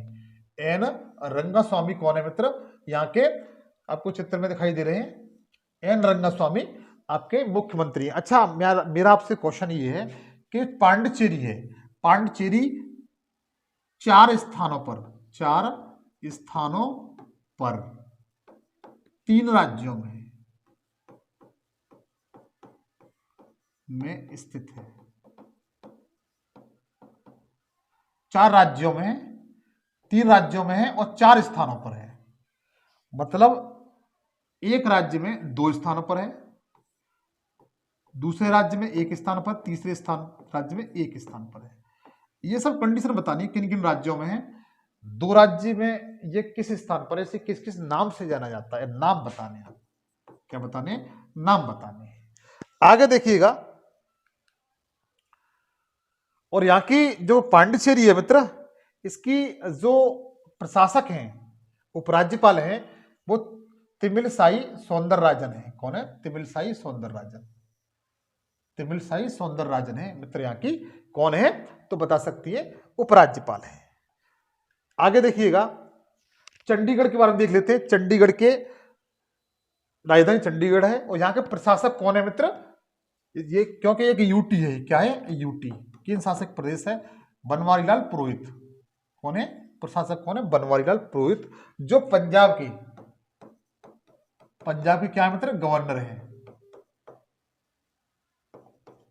एन रंगास्वामी कौन है मित्र? यहाँ के आपको चित्र में दिखाई दे रहे हैं। एन रंगास्वामी आपके मुख्यमंत्री। अच्छा मेरा आपसे क्वेश्चन ये है कि पांडिचेरी 4 स्थानों पर 3 राज्यों में स्थित है। 4 राज्यों में, 3 राज्यों में है और 4 स्थानों पर है। मतलब एक राज्य में 2 स्थानों पर है, दूसरे राज्य में 1 स्थान पर, तीसरे राज्य में 1 स्थान पर है। ये सब कंडीशन बतानी है किन किन राज्यों में है। 2 राज्य में ये किस स्थान पर है, इसे किस किस नाम से जाना जाता है, नाम बताने हैं। क्या बताने? नाम बताने हैं। आगे देखिएगा। और यहाँ की जो पांडिचेरी है मित्र, इसकी जो प्रशासक हैं, उपराज्यपाल हैं, वो तिमिलसाई सौंदरराजन है। कौन है? तिमिलसाई सौंदरराजन है मित्र, यहाँ की कौन है? तो बता सकती है उपराज्यपाल है। आगे देखिएगा, चंडीगढ़ के बारे में देख लेते हैं। चंडीगढ़ के राजधानी चंडीगढ़ है और यहाँ के प्रशासक कौन है मित्र? ये क्योंकि एक यूटी है, क्या है? यूटी। किन शासक प्रदेश है? बनवारीलाल पुरोहित। कौन है प्रशासक? कौन है? बनवारीलाल पुरोहित, जो पंजाब के क्या है मित्र? गवर्नर है।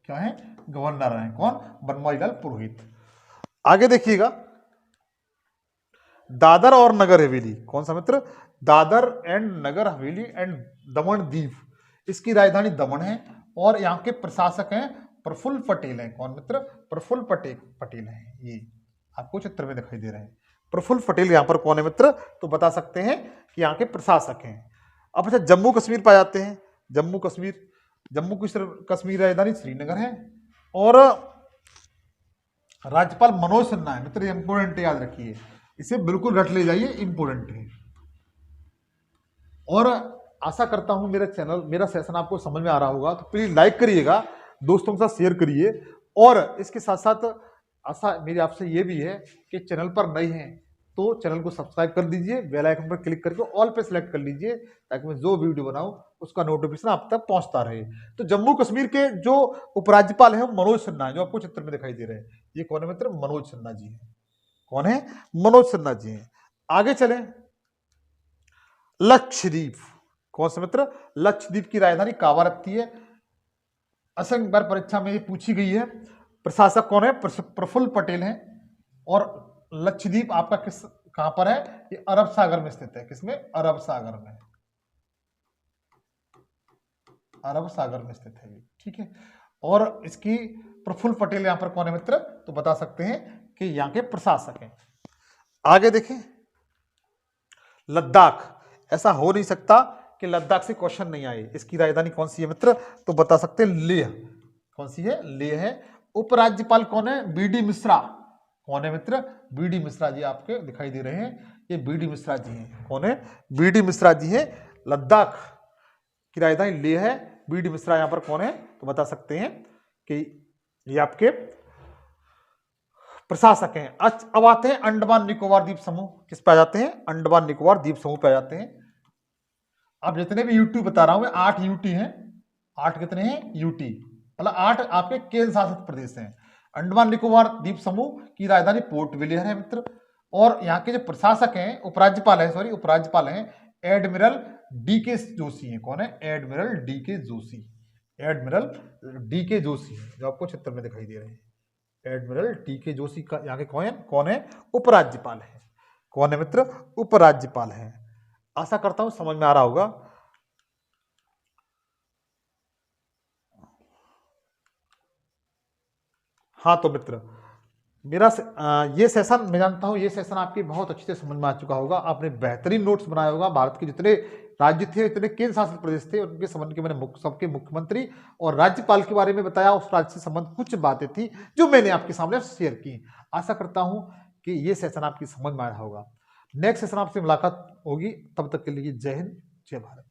क्या है? गवर्नर है। कौन? बनवारीलाल पुरोहित। आगे देखिएगा, दादर और नगर हवेली, कौन सा मित्र? दादर एंड नगर हवेली एंड दमन दीव, इसकी राजधानी दमन है और यहाँ के प्रशासक हैं प्रफुल्ल पटेल हैं। कौन मित्र? प्रफुल्ल पटेल हैं। ये आपको चित्र में दिखाई दे रहे हैं। प्रफुल्ल पटेल यहाँ पर कौन है मित्र? तो बता सकते हैं कि यहाँ के प्रशासक हैं। अब अच्छा, जम्मू कश्मीर पाए जाते हैं। जम्मू कश्मीर राजधानी श्रीनगर है और राज्यपाल मनोज सिन्हा है मित्र। इंपोर्टेंट याद रखिए, इसे बिल्कुल रट ले जाइए, इंपोर्टेंट है। और आशा करता हूं मेरा सेशन आपको समझ में आ रहा होगा, तो प्लीज लाइक करिएगा, दोस्तों के साथ शेयर करिए। और इसके साथ साथ आशा मेरी आपसे ये भी है कि चैनल पर नए हैं तो चैनल को सब्सक्राइब कर दीजिए, बेल आइकन पर क्लिक करके ऑल पे सिलेक्ट कर लीजिए, ताकि मैं जो वीडियो बनाऊं उसका नोटिफिकेशन आप तक पहुंचता रहे। तो जम्मू कश्मीर के जो उपराज्यपाल हैं मनोज सिन्हा है, जो आपको चित्र में दिखाई दे रहे हैं। ये कौन है मित्र? मनोज सिन्हा जी है। कौन है? मनोज सिन्हा जी हैं। आगे चलें, लक्षद्वीप, कौन सा मित्र? लक्षद्वीप की राजधानी कावा रखती है। असंख्य बार परीक्षा में ये पूछी गई है। प्रशासक कौन है? प्रफुल्ल पटेल हैं। और लक्षद्वीप आपका कहां पर है? ये अरब सागर में स्थित है। किसमें? अरब सागर में। अरब सागर में स्थित है, ठीक है। और इसकी प्रफुल्ल पटेल यहां पर कौन है मित्र? तो बता सकते हैं कि यहाँ के प्रशासक हैं। आगे देखें, लद्दाख, ऐसा हो नहीं सकता कि लद्दाख से क्वेश्चन नहीं आए। इसकी राजधानी कौन सी है मित्र? तो बता सकते हैं लेह। कौन सी है? लेह है। उपराज्यपाल कौन है? बीडी मिश्रा। कौन है मित्र? बीडी मिश्रा जी आपके दिखाई दे रहे हैं, ये बीडी मिश्रा जी हैं। कौन है? बीडी मिश्रा जी हैं। लद्दाख की राजधानी लेह है। बीडी मिश्रा यहां पर कौन है? तो बता सकते हैं कि ये आपके प्रशासक हैं। अब आते हैं अंडमान निकोबार द्वीप समूह। किस पे आ जाते हैं? अंडमान निकोबार द्वीप समूह पे आ जाते हैं। अब जितने भी यूटी बता रहा हूं मैं, 8 यूटी हैं। 8 कितने हैं? यूटी, मतलब 8 आपके केंद्र शासित प्रदेश हैं। अंडमान निकोबार द्वीप समूह की राजधानी पोर्ट विलियर है मित्र। और यहाँ के जो प्रशासक हैं, उपराज्यपाल हैं एडमिरल डी.के. जोशी हैं। कौन है? Admiral DK. Joshi. Admiral DK. Joshi जो आपको चित्र में दिखाई दे रहे हैं। Admiral DK. जोशी का यहाँ के कौन है? उपराज्यपाल है। कौन है मित्र? उपराज्यपाल है। आशा करता हूं समझ में आ रहा होगा। हाँ तो मित्र, ये सेशन मैं जानता हूं, ये सेशन आपकी बहुत अच्छे से समझ में आ चुका होगा। आपने बेहतरीन नोट्स बनाया होगा। भारत के जितने राज्य थे, जितने केंद्र शासित प्रदेश थे, उनके संबंध के मैंने सबके मुख्यमंत्री और राज्यपाल के बारे में बताया। उस राज्य से संबंध कुछ बातें थी जो मैंने आपके सामने शेयर की। आशा करता हूं कि ये सेशन आपकी समझ में आया होगा। नेक्स्ट सेशन आपसे मुलाकात होगी, तब तक के लिए जय हिंद, जय भारत।